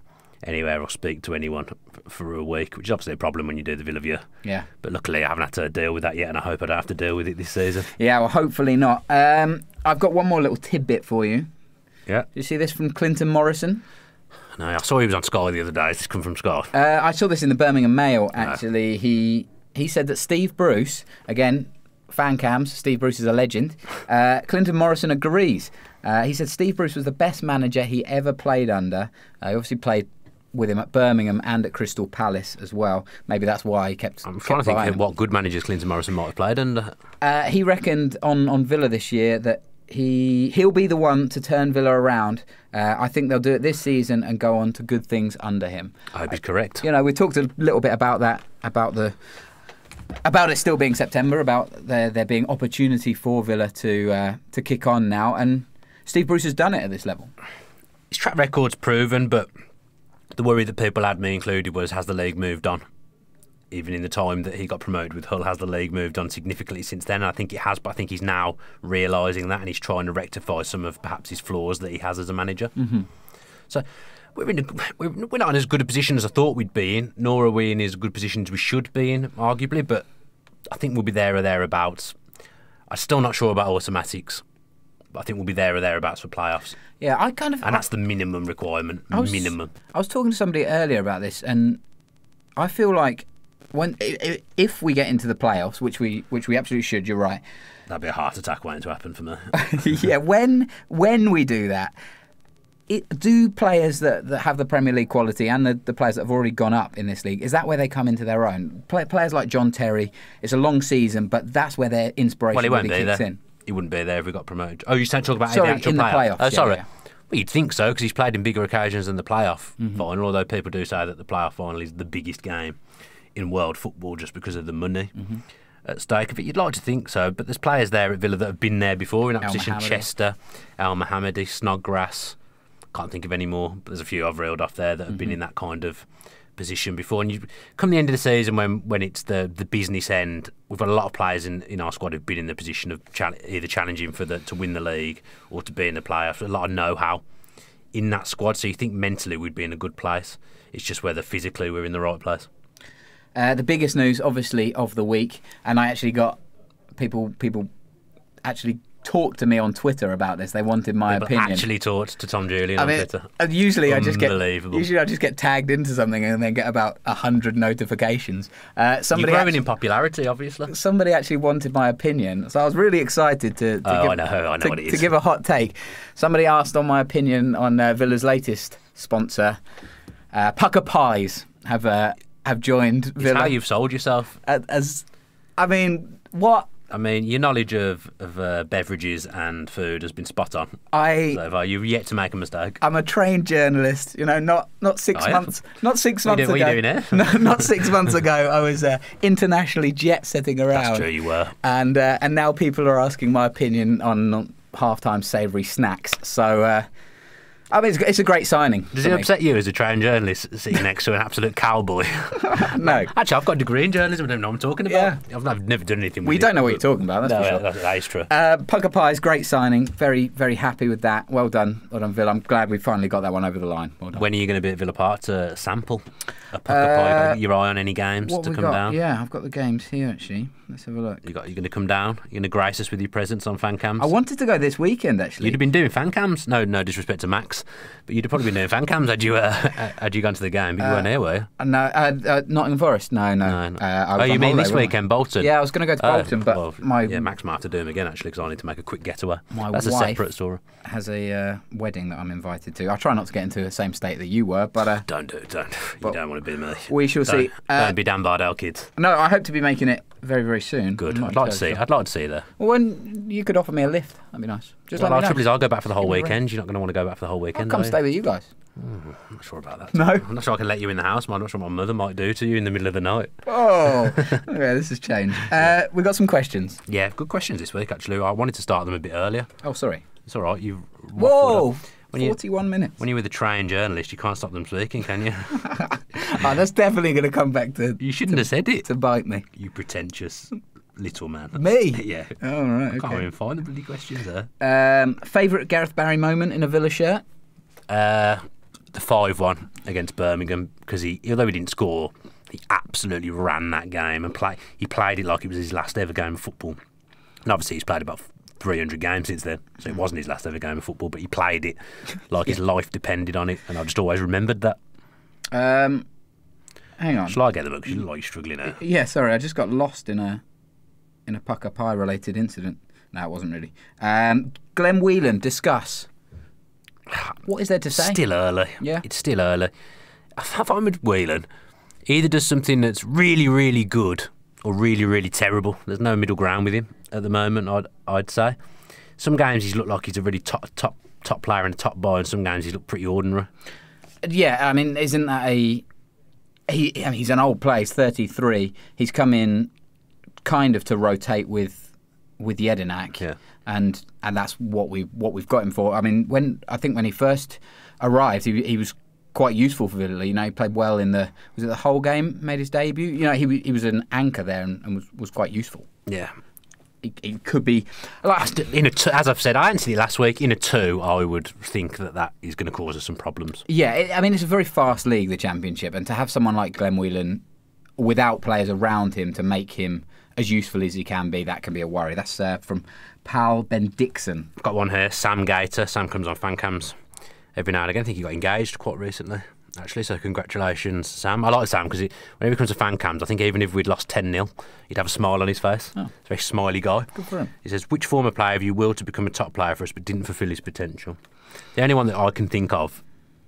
anywhere or speak to anyone for a week, which is obviously a problem when you do the Villa View. Yeah. But luckily, I haven't had to deal with that yet, and I hope I don't have to deal with it this season. Yeah, well, hopefully not. I've got one more little tidbit for you. Yeah. Did you see this from Clinton Morrison? No, I saw he was on Sky the other day. It's just come from Sky. I saw this in the Birmingham Mail, actually. No. He said that Steve Bruce, again, fan cams, Steve Bruce is a legend. Clinton Morrison agrees. He said Steve Bruce was the best manager he ever played under. He obviously played with him at Birmingham and at Crystal Palace as well. Maybe that's why he kept. I'm trying to think of what good managers Clinton Morrison might have played under. He reckoned on Villa this year that he'll be the one to turn Villa around. I think they'll do it this season and go on to good things under him. I hope he's correct. You know, we talked a little bit about that, about it still being September, about there being opportunity for Villa to kick on now, and Steve Bruce has done it at this level. His track record's proven, but the worry that people had, me included, was, has the league moved on? Even in the time that he got promoted with Hull, has the league moved on significantly since then? I think it has, but I think he's now realising that, and he's trying to rectify some of perhaps his flaws that he has as a manager. So we're not in as good a position as I thought we'd be in, nor are we in as good position as we should be in, arguably, but I think we'll be there or thereabouts. I'm still not sure about automatics, but I think we'll be there or thereabouts for playoffs. Yeah, and that's the minimum requirement. Minimum. I was talking to somebody earlier about this, and I feel like if we get into the playoffs, which we absolutely should, you're right. That'd be a heart attack waiting to happen for me. Yeah, when we do that, do players that have the Premier League quality and the players that have already gone up in this league, is that where they come into their own? Players like John Terry, it's a long season, but that's where their inspiration really kicks in. He wouldn't be there if we got promoted. Oh, you're talking about the actual playoffs. Oh, sorry. Yeah. Well, you'd think so, because he's played in bigger occasions than the playoff final, although people do say that the playoff final is the biggest game in world football just because of the money. at stake of it. You'd like to think so, but there's players there at Villa that have been there before in that position. Mohammadi. Chester, El Mohammadi, Snodgrass. Can't think of any more, but there's a few I've reeled off there that have been in that kind of position before. And you come the end of the season when it's the business end, we've got a lot of players in our squad who've been in the position of either challenging to win the league or to be in the playoffs. A lot of know-how in that squad, so you think mentally we'd be in a good place. It's just whether physically we're in the right place. The biggest news, obviously, of the week, and I actually got people actually talked to me on Twitter about this. They wanted my opinion. Actually talked to Tom Julian on Twitter. Usually I just get tagged into something and then get about 100 notifications. You're growing in popularity, obviously. Somebody actually wanted my opinion, so I was really excited to give a hot take. Somebody asked on my opinion on Villa's latest sponsor. Pucker Pies have joined Villa. It's how you've sold yourself. What? I mean, your knowledge of beverages and food has been spot on. So far, you've yet to make a mistake. I'm a trained journalist. Not 6 months. Not 6 months ago. What are you doing here? No, not 6 months ago. I was internationally jet setting around. That's true, you were. And now people are asking my opinion on halftime savoury snacks. So. It's a great signing. Does it upset you as a trained journalist sitting next to an absolute cowboy? No. Actually, I've got a degree in journalism. I don't know what I'm talking about. Yeah. I've never done anything with it. We don't know what you're talking about, that's for sure. That is true. Pucker Pies, great signing. Very, very happy with that. Well done, Villa. I'm glad we finally got that one over the line. Well done. When are you going to be at Villa Park to sample a Pucker Pie? Got your eye on any games to come down? Yeah, I've got the games here, actually. Let's have a look. You're going to come down? You're going to grace us with your presence on fan cams? I wanted to go this weekend, actually. You'd have been doing fan cams? No disrespect to Max, but you'd have probably been doing fan cams had you gone to the game, but you weren't here, were you? No, Nottingham Forest. No. You mean this weekend, Bolton? Yeah, I was going to go to Bolton, but Max might have to do them again, actually, because I need to make a quick getaway. That's a separate story. Has a wedding that I'm invited to. I try not to get into the same state that you were, but... Don't. You don't want to be me. We shall see. Don't be Dan Bardell, kids. No, I hope to be making it very, very soon. Good. I'd like to see you there. Well, when you could offer me a lift, that'd be nice. Our trouble is I'll go back for the whole weekend. You're not going to want to go back for the whole weekend. I'll come stay with you guys. I'm not sure about that. No? I'm not sure I can let you in the house. I'm not sure what my mother might do to you in the middle of the night. Oh, okay, this has changed. We've got some questions. Yeah, good questions this week, actually. I wanted to start them a bit earlier. Oh, sorry. It's all right. Whoa! 41 minutes. When you're with a trained journalist, you can't stop them speaking, can you? That's definitely going to come back to... You shouldn't have said it. To bite me. You pretentious little man. Me? Yeah. Oh, right, I can't even find the bloody questions there. Favourite Gareth Barry moment in a Villa shirt? The 5-1 against Birmingham, because although he didn't score, he absolutely ran that game and he played it like it was his last ever game of football. And obviously he's played about 300 games since then, so it wasn't his last ever game of football, but he played it like his life depended on it, and I just always remembered that. Hang on. Shall I get the book? Because you look like you're struggling now. Yeah, sorry, I just got lost in a Pucker Pie related incident. No, it wasn't really. Glenn Whelan, discuss. What is there to say? Still early. Yeah. It's still early. If I'm with Whelan, he either does something that's really, really good or really, really terrible. There's no middle ground with him at the moment, I'd say. Some games he's looked like he's a really top player and a top boy, and some games he's looked pretty ordinary. Yeah, I mean, isn't that he's an old player, he's 33. He's come in kind of to rotate with Jedinak. Yeah. And that's what we've got him for. I mean, when he first arrived, he was quite useful for Villa. He played well in the whole game, made his debut. He was an anchor there and was quite useful. Yeah. He could be as I've said, I answered it last week. In a 2, I would think that is going to cause us some problems. Yeah, it's a very fast league, the Championship, and to have someone like Glenn Whelan without players around him to make him as useful as he can be, that can be a worry. That's from Pal Ben Dixon. I've got one here, Sam Gator. Sam comes on fan cams every now and again. I think he got engaged quite recently, actually, so congratulations, Sam. I like Sam because whenever he comes to fan cams, I think even if we'd lost 10-0, he'd have a smile on his face. Oh. He's a very smiley guy. Good for him. He says, which former player have you willed to become a top player for us but didn't fulfil his potential? The only one that I can think of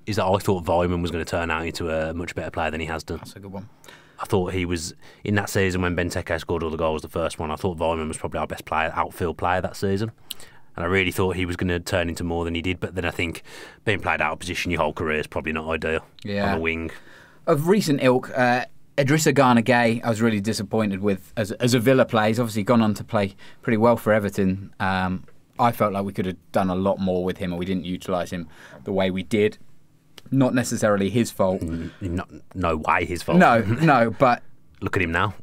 is that I thought Vyman was going to turn out into a much better player than he has done. That's a good one. I thought he was, in that season when Benteke scored all the goals, the first one, I thought Vyman was probably our best outfield player that season. And I really thought he was going to turn into more than he did. But then I think being played out of position your whole career is probably not ideal on a wing. Of recent ilk, Idrissa Gana Gay, I was really disappointed with as a Villa player. He's obviously gone on to play pretty well for Everton. I felt like we could have done a lot more with him, and we didn't utilise him the way we did. Not necessarily his fault. No way his fault. No, but look at him now.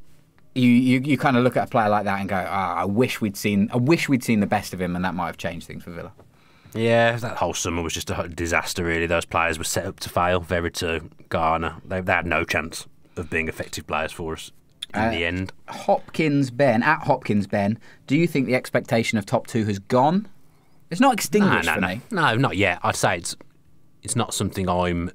You kind of look at a player like that and go, I wish we'd seen the best of him, and that might have changed things for Villa. Yeah, that whole summer was just a disaster, really. Those players were set up to fail. Veretout, Garner, they had no chance of being effective players for us in the end. Hopkins Ben, do you think the expectation of top two has gone? It's not extinguished for me. No, not yet. I'd say it's not something I'm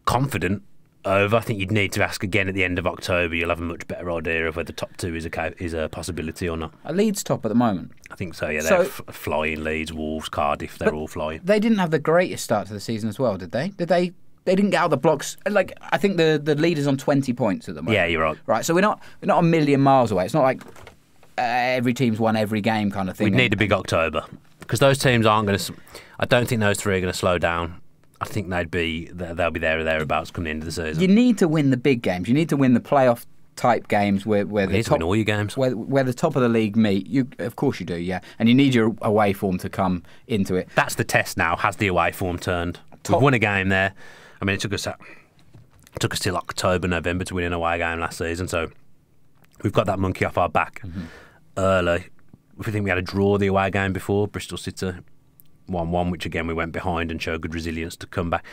confident over. I think you'd need to ask again at the end of October. You'll have a much better idea of whether top two is a possibility or not. Are Leeds top at the moment? I think so, yeah. They're flying. Leeds, Wolves, Cardiff, they're all flying. They didn't have the greatest start to the season as well, did they? They didn't get out of the blocks. Like, I think the leader's on 20 points at the moment. Yeah, you're right. Right, so we're not a million miles away. It's not like every team's won every game kind of thing. We need a big October because those teams aren't going to. I don't think those three are going to slow down. I think they'll be there or thereabouts come the end of the season. You need to win the big games. You need to win the playoff type games where the top, win all your games. Where the top of the league meet. Of course you do, yeah. And you need your away form to come into it. That's the test now. Has the away form turned? We've won a game there. I mean, it took us till October, November to win an away game last season. So we've got that monkey off our back early. I think we had a draw the away game before, Bristol City 1-1, which again we went behind and showed good resilience to come back.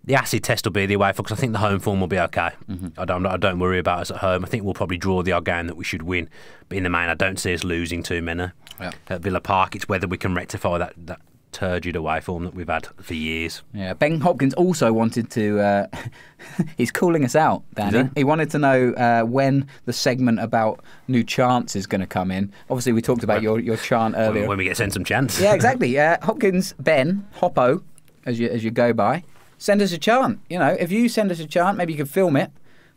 The acid test will be the away form because I think the home form will be okay. I don't worry about us at home. I think we'll probably draw the odd game that we should win. But in the main, I don't see us losing too many. Yeah. At Villa Park, it's whether we can rectify that turgid away form that we've had for years. Yeah, Ben Hopkins also wanted to. He's calling us out, Danny. He wanted to know when the segment about new chants is going to come in. Obviously, we talked about your chant earlier. When we get sent some chants. Yeah, exactly. Hopkins Ben Hoppo, as you go by, send us a chant. You know, if you send us a chant, maybe you could film it.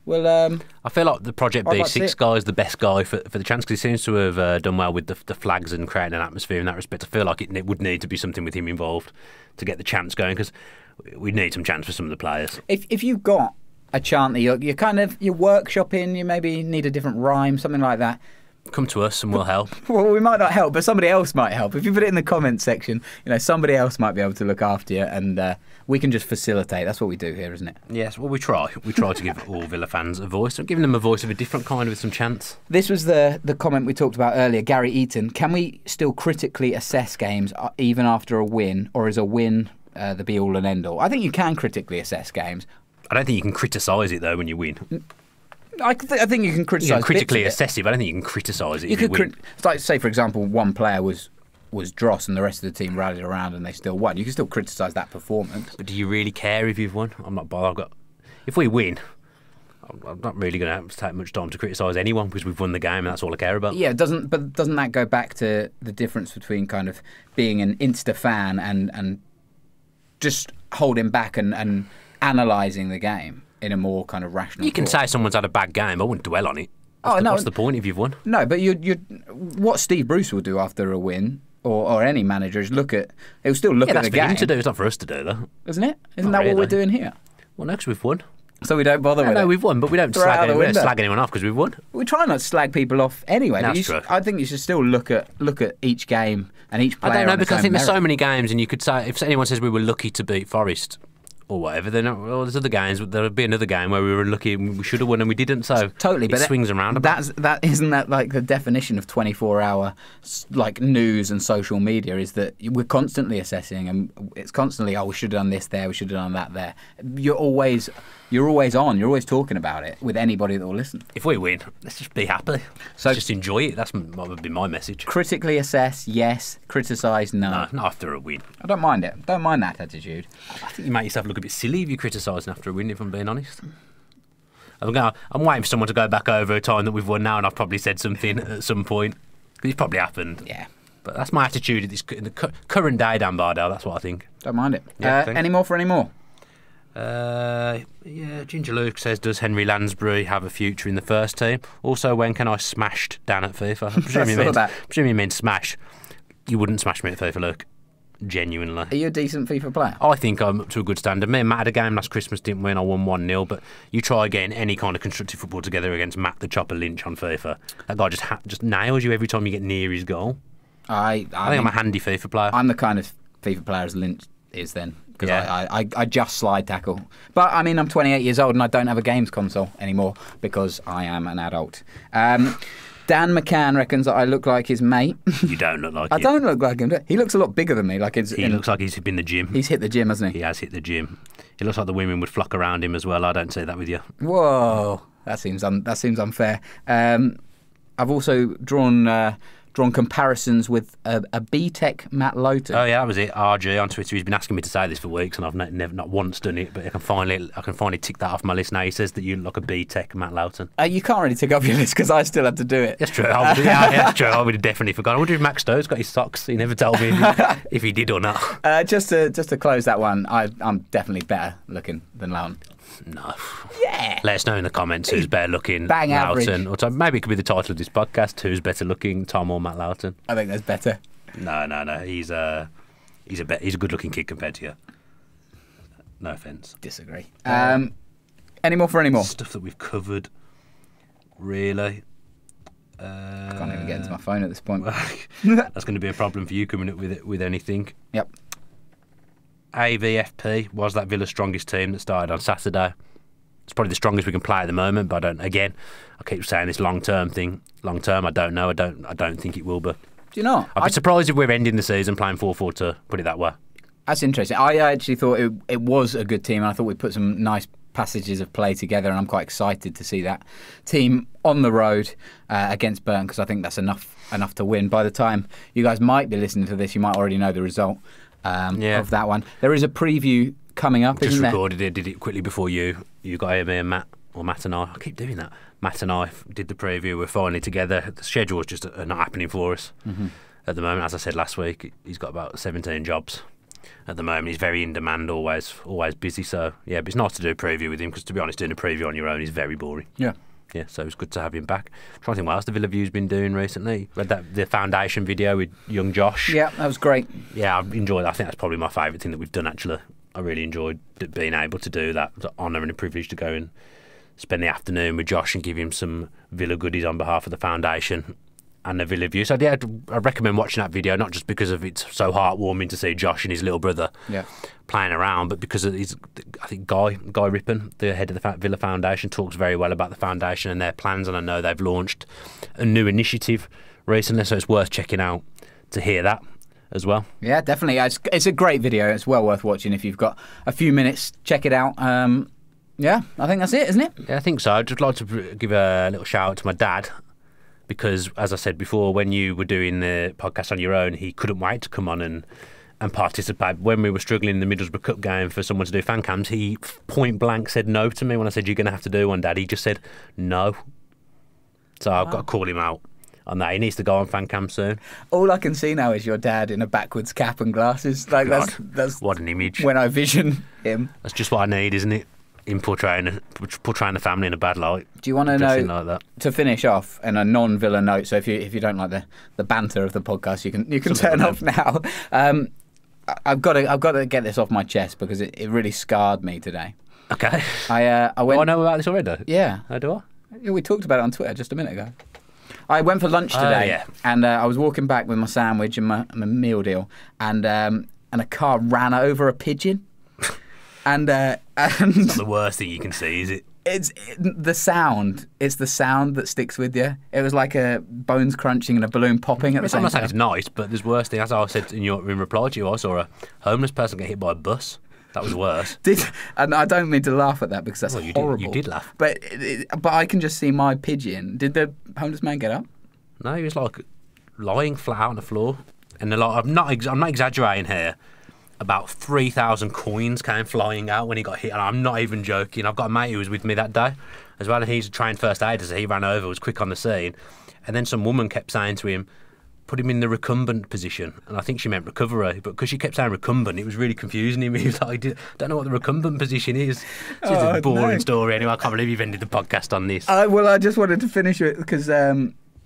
Well, I feel like the Project B6 guy is the best guy for the chance because he seems to have done well with the flags and creating an atmosphere in that respect. I feel like it would need to be something with him involved to get the chants going because we need some chants for some of the players. If you've got a chant that you're workshopping, you maybe need a different rhyme, something like that. Come to us and we'll help. Well, we might not help, but somebody else might help. If you put it in the comments section, somebody else might be able to look after you, and we can just facilitate. That's what we do here, isn't it? Yes, well, we try. We try to give all Villa fans a voice. I'm giving them a voice of a different kind with some chance. This was the comment we talked about earlier. Gary Eaton, can we still critically assess games even after a win, or is a win the be-all and end-all? I think you can critically assess games. I don't think you can criticise it, though, when you win. I think you can criticise. You can critically assess it, but I don't think you can criticise it. It's like, say, for example, one player was dross and the rest of the team rallied around and they still won. You can still criticise that performance. But do you really care if you've won? I'm not bothered. If we win, I'm not really going to take much time to criticise anyone because we've won the game and that's all I care about. Yeah, doesn't that go back to the difference between kind of being an Insta fan and just holding back and analysing the game in a more kind of rational You can say someone's had a bad game. I wouldn't dwell on it. What's the point if you've won? No, but what Steve Bruce will do after a win, or any manager, is he'll still look at the game. That's for him to do. It's not for us to do, though. Isn't it? Isn't that what we're doing here? Well, no, because we've won. So we don't bother with it? No, we've won, but we don't slag anyone off because we've won. We try not to slag people off anyway. That's true. I think you should still look at each game and each player. I don't know, because I think there's so many games, and you could say, if anyone says we were lucky to beat Forest or whatever, then there's other games. There'll be another game where we were lucky and we should have won and we didn't. So totally, but it swings around. Isn't that like the definition of 24-hour like news and social media? Is that we're constantly assessing and it's constantly, we should have done this there, we should have done that there. You're always on. You're always talking about it with anybody that will listen. If we win, let's just be happy. So just enjoy it. What would be my message. Critically assess, yes. Criticise, no. No, not after a win. I don't mind it. Don't mind that attitude. I think you make yourself look a bit silly if you're criticising after a win, if I'm being honest. I'm waiting for someone to go back over a time that we've won now, and I've probably said something at some point. It's probably happened. Yeah. But that's my attitude in the current day, Dan Bardell. That's what I think. Don't mind it. Any more for any more? Ginger Luke says, does Henry Lansbury have a future in the first team? Also, when can I smash Dan at FIFA? I presume you mean smash. You wouldn't smash me at FIFA, Luke. genuinely. Are you a decent FIFA player? I think I'm up to a good standard. Me and Matt had a game last Christmas, didn't win. I won 1-0, but you try getting any kind of constructive football together against Matt the Chopper Lynch on FIFA. That guy just nails you every time you get near his goal. I think I'm a handy FIFA player. I'm the kind of FIFA player as Lynch is then. Because Yeah. I just slide tackle. But, I mean, I'm 28 years old and I don't have a games console anymore because I am an adult. Dan McCann reckons that I look like his mate. You don't look like I him. don't look like him. He looks a lot bigger than me. He looks like he's been the gym. He's hit the gym, hasn't he? He has hit the gym. He looks like the women would flock around him as well. I don't see that with you. Whoa, that seems unfair. I've also drawn comparisons with a B-Tech Matt Lowton. Oh yeah, that was it. RG on Twitter. He's been asking me to say this for weeks, and I've never not once done it. But I can finally tick that off my list now. He says that you look like a B-Tech Matt Lowton. You can't really tick off your list because I still had to do it. That's true. That's true. I would have definitely forgotten. I wonder if Max Stowe's got his socks. He never told me if he did or not. Just to close that one, I'm definitely better looking than Lowton. No. Yeah. Let us know in the comments who's better looking, Bang Lowton. average. Or maybe it could be the title of this podcast: Who's better looking, Tom or Matt Lowton? I think that's better. No. He's a good looking kid compared to you. No offence. Disagree. Any more for any more? Stuff that we've covered, really. I can't even get into my phone at this point. That's going to be a problem for you coming up with anything. Yep. AVFP was that Villa's strongest team that started on Saturday. It's probably the strongest we can play at the moment, but I keep saying this long-term thing. Long-term, I don't know. I don't think it will be. Do you know? I'd be surprised if we're ending the season playing 4-4-2, put it that way. That's interesting. I actually thought it was a good team, and I thought we put some nice passages of play together, and I'm quite excited to see that team on the road against Burn, because I think that's enough to win. By the time you guys might be listening to this, you might already know the result of that one. There is a preview coming up, isn't there? Just recorded it, did it quickly before you got here, me and Matt, or Matt and I keep doing that. Matt and I did the preview. We're finally together. The schedule is just not happening for us at the moment. As I said last week, he's got about 17 jobs at the moment. He's very in demand, always busy. So yeah, but it's nice to do a preview with him, because to be honest, doing a preview on your own is very boring. Yeah, so it's good to have him back. I'm trying to think what else the Villa View's been doing recently. We had the foundation video with young Josh. Yeah, that was great. Yeah, I've enjoyed that. I think that's probably my favourite thing that we've done, actually. I really enjoyed being able to do that. It was an honour and a privilege to go and spend the afternoon with Josh and give him some Villa goodies on behalf of the foundation and the Villa View. So yeah, I recommend watching that video, not just because of it's so heartwarming to see Josh and his little brother playing around, but because of I think Guy Rippon, the head of the Villa Foundation, talks very well about the foundation and their plans, and I know they've launched a new initiative recently, so it's worth checking out to hear that as well. Yeah, definitely. It's a great video. It's well worth watching if you've got a few minutes. Check it out. Yeah, I think that's it, isn't it? Yeah, I think so. I'd just like to give a little shout out to my dad, because, as I said before, when you were doing the podcast on your own, he couldn't wait to come on and participate. When we were struggling in the Middlesbrough Cup game for someone to do fan cams, he point blank said no to me when I said, "You're going to have to do one, Dad." He just said no. So I've got to call him out on that. He needs to go on fan cam soon. All I can see now is your dad in a backwards cap and glasses. Like that's what an image. When I vision him, that's just what I need, isn't it? In portraying the family in a bad light. Do you want to know, like that? To finish off, in a non-Villa note, so if you don't like the banter of the podcast, you can turn off now. I've got to get this off my chest because it really scarred me today. Okay. I went. Do I know about this already? Yeah. How do I? Yeah, we talked about it on Twitter just a minute ago. I went for lunch today, and I was walking back with my sandwich and my meal deal, and a car ran over a pigeon. And it's not the worst thing you can see, is it? It's the sound. It's the sound that sticks with you. It was like a bones crunching and a balloon popping at the same time. I'm not saying it's nice, but there's worse thing. As I said in reply to you, I saw a homeless person get hit by a bus. That was worse. And I don't mean to laugh at that because that's horrible. You did laugh. But I can just see my pigeon. Did the homeless man get up? No, he was like lying flat out on the floor. And I'm not exaggerating here. About 3,000 coins came flying out when he got hit, and I'm not even joking. I've got a mate who was with me that day as well, and he's a trained first aider, so he ran over, was quick on the scene, and then some woman kept saying to him, put him in the recumbent position, and I think she meant recovery, but because she kept saying recumbent, it was really confusing him. He was like, I don't know what the recumbent position is. It's a boring story anyway. I can't believe you've ended the podcast on this. Well, I just wanted to finish it because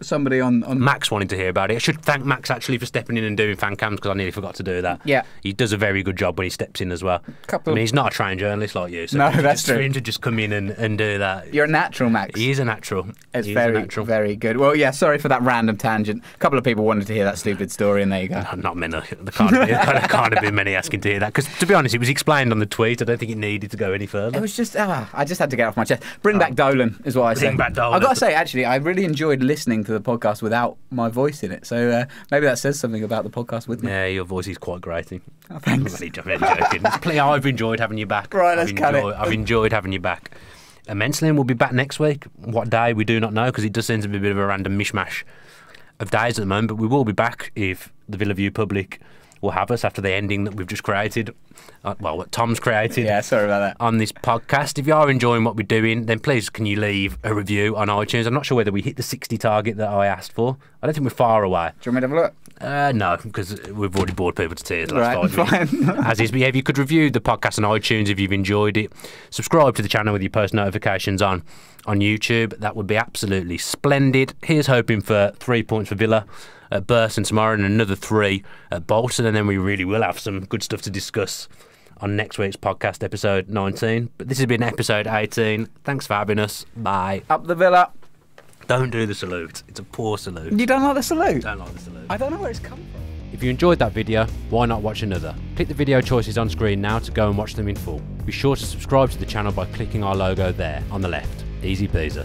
somebody on Max wanted to hear about it. I should thank Max actually for stepping in and doing fan cams because I nearly forgot to do that. Yeah. He does a very good job when he steps in as well. He's not a trained journalist like you. So No, that's true. For him to just come in and do that. You're a natural, Max. He is a natural. It's very good. Well, yeah, sorry for that random tangent. A couple of people wanted to hear that stupid story, and there you go. Not many. There can't have been many asking to hear that. Because, to be honest, it was explained on the tweet. I don't think it needed to go any further. It was just, I just had to get off my chest. Bring back Dolan is what I say. Bring back Dolan. I've got to say, actually, I really enjoyed listening to the podcast without my voice in it. So maybe that says something about the podcast with me. Yeah, your voice is quite grating. Oh, thanks. I'm only joking. I've enjoyed having you back. Right, let's cut it. I've enjoyed having you back immensely, and we'll be back next week. What day, we do not know, because it does seem to be a bit of a random mishmash of days at the moment, but we will be back if the Villa View public will have us after the ending that we've just created, what Tom's created. Yeah, sorry about that. On this podcast. If you are enjoying what we're doing, then please can you leave a review on iTunes. I'm not sure whether we hit the 60 target that I asked for. I don't think we're far away. Do you want me to have a look? No, because we've already bored people to tears. Right, fine. As is, but yeah, if you could review the podcast on iTunes if you've enjoyed it, subscribe to the channel with your post notifications on YouTube. That would be absolutely splendid. Here's hoping for 3 points for Villa at Burton tomorrow and another 3 at Bolton, and then we really will have some good stuff to discuss on next week's podcast, episode 19. But this has been episode 18. Thanks for having us. Bye. Up the Villa. Don't do the salute. It's a poor salute. You don't like the salute? Don't like the salute. I don't know where it's come from. If you enjoyed that video, why not watch another? Click the video choices on screen now to go and watch them in full. Be sure to subscribe to the channel by clicking our logo there on the left. Easy peasy.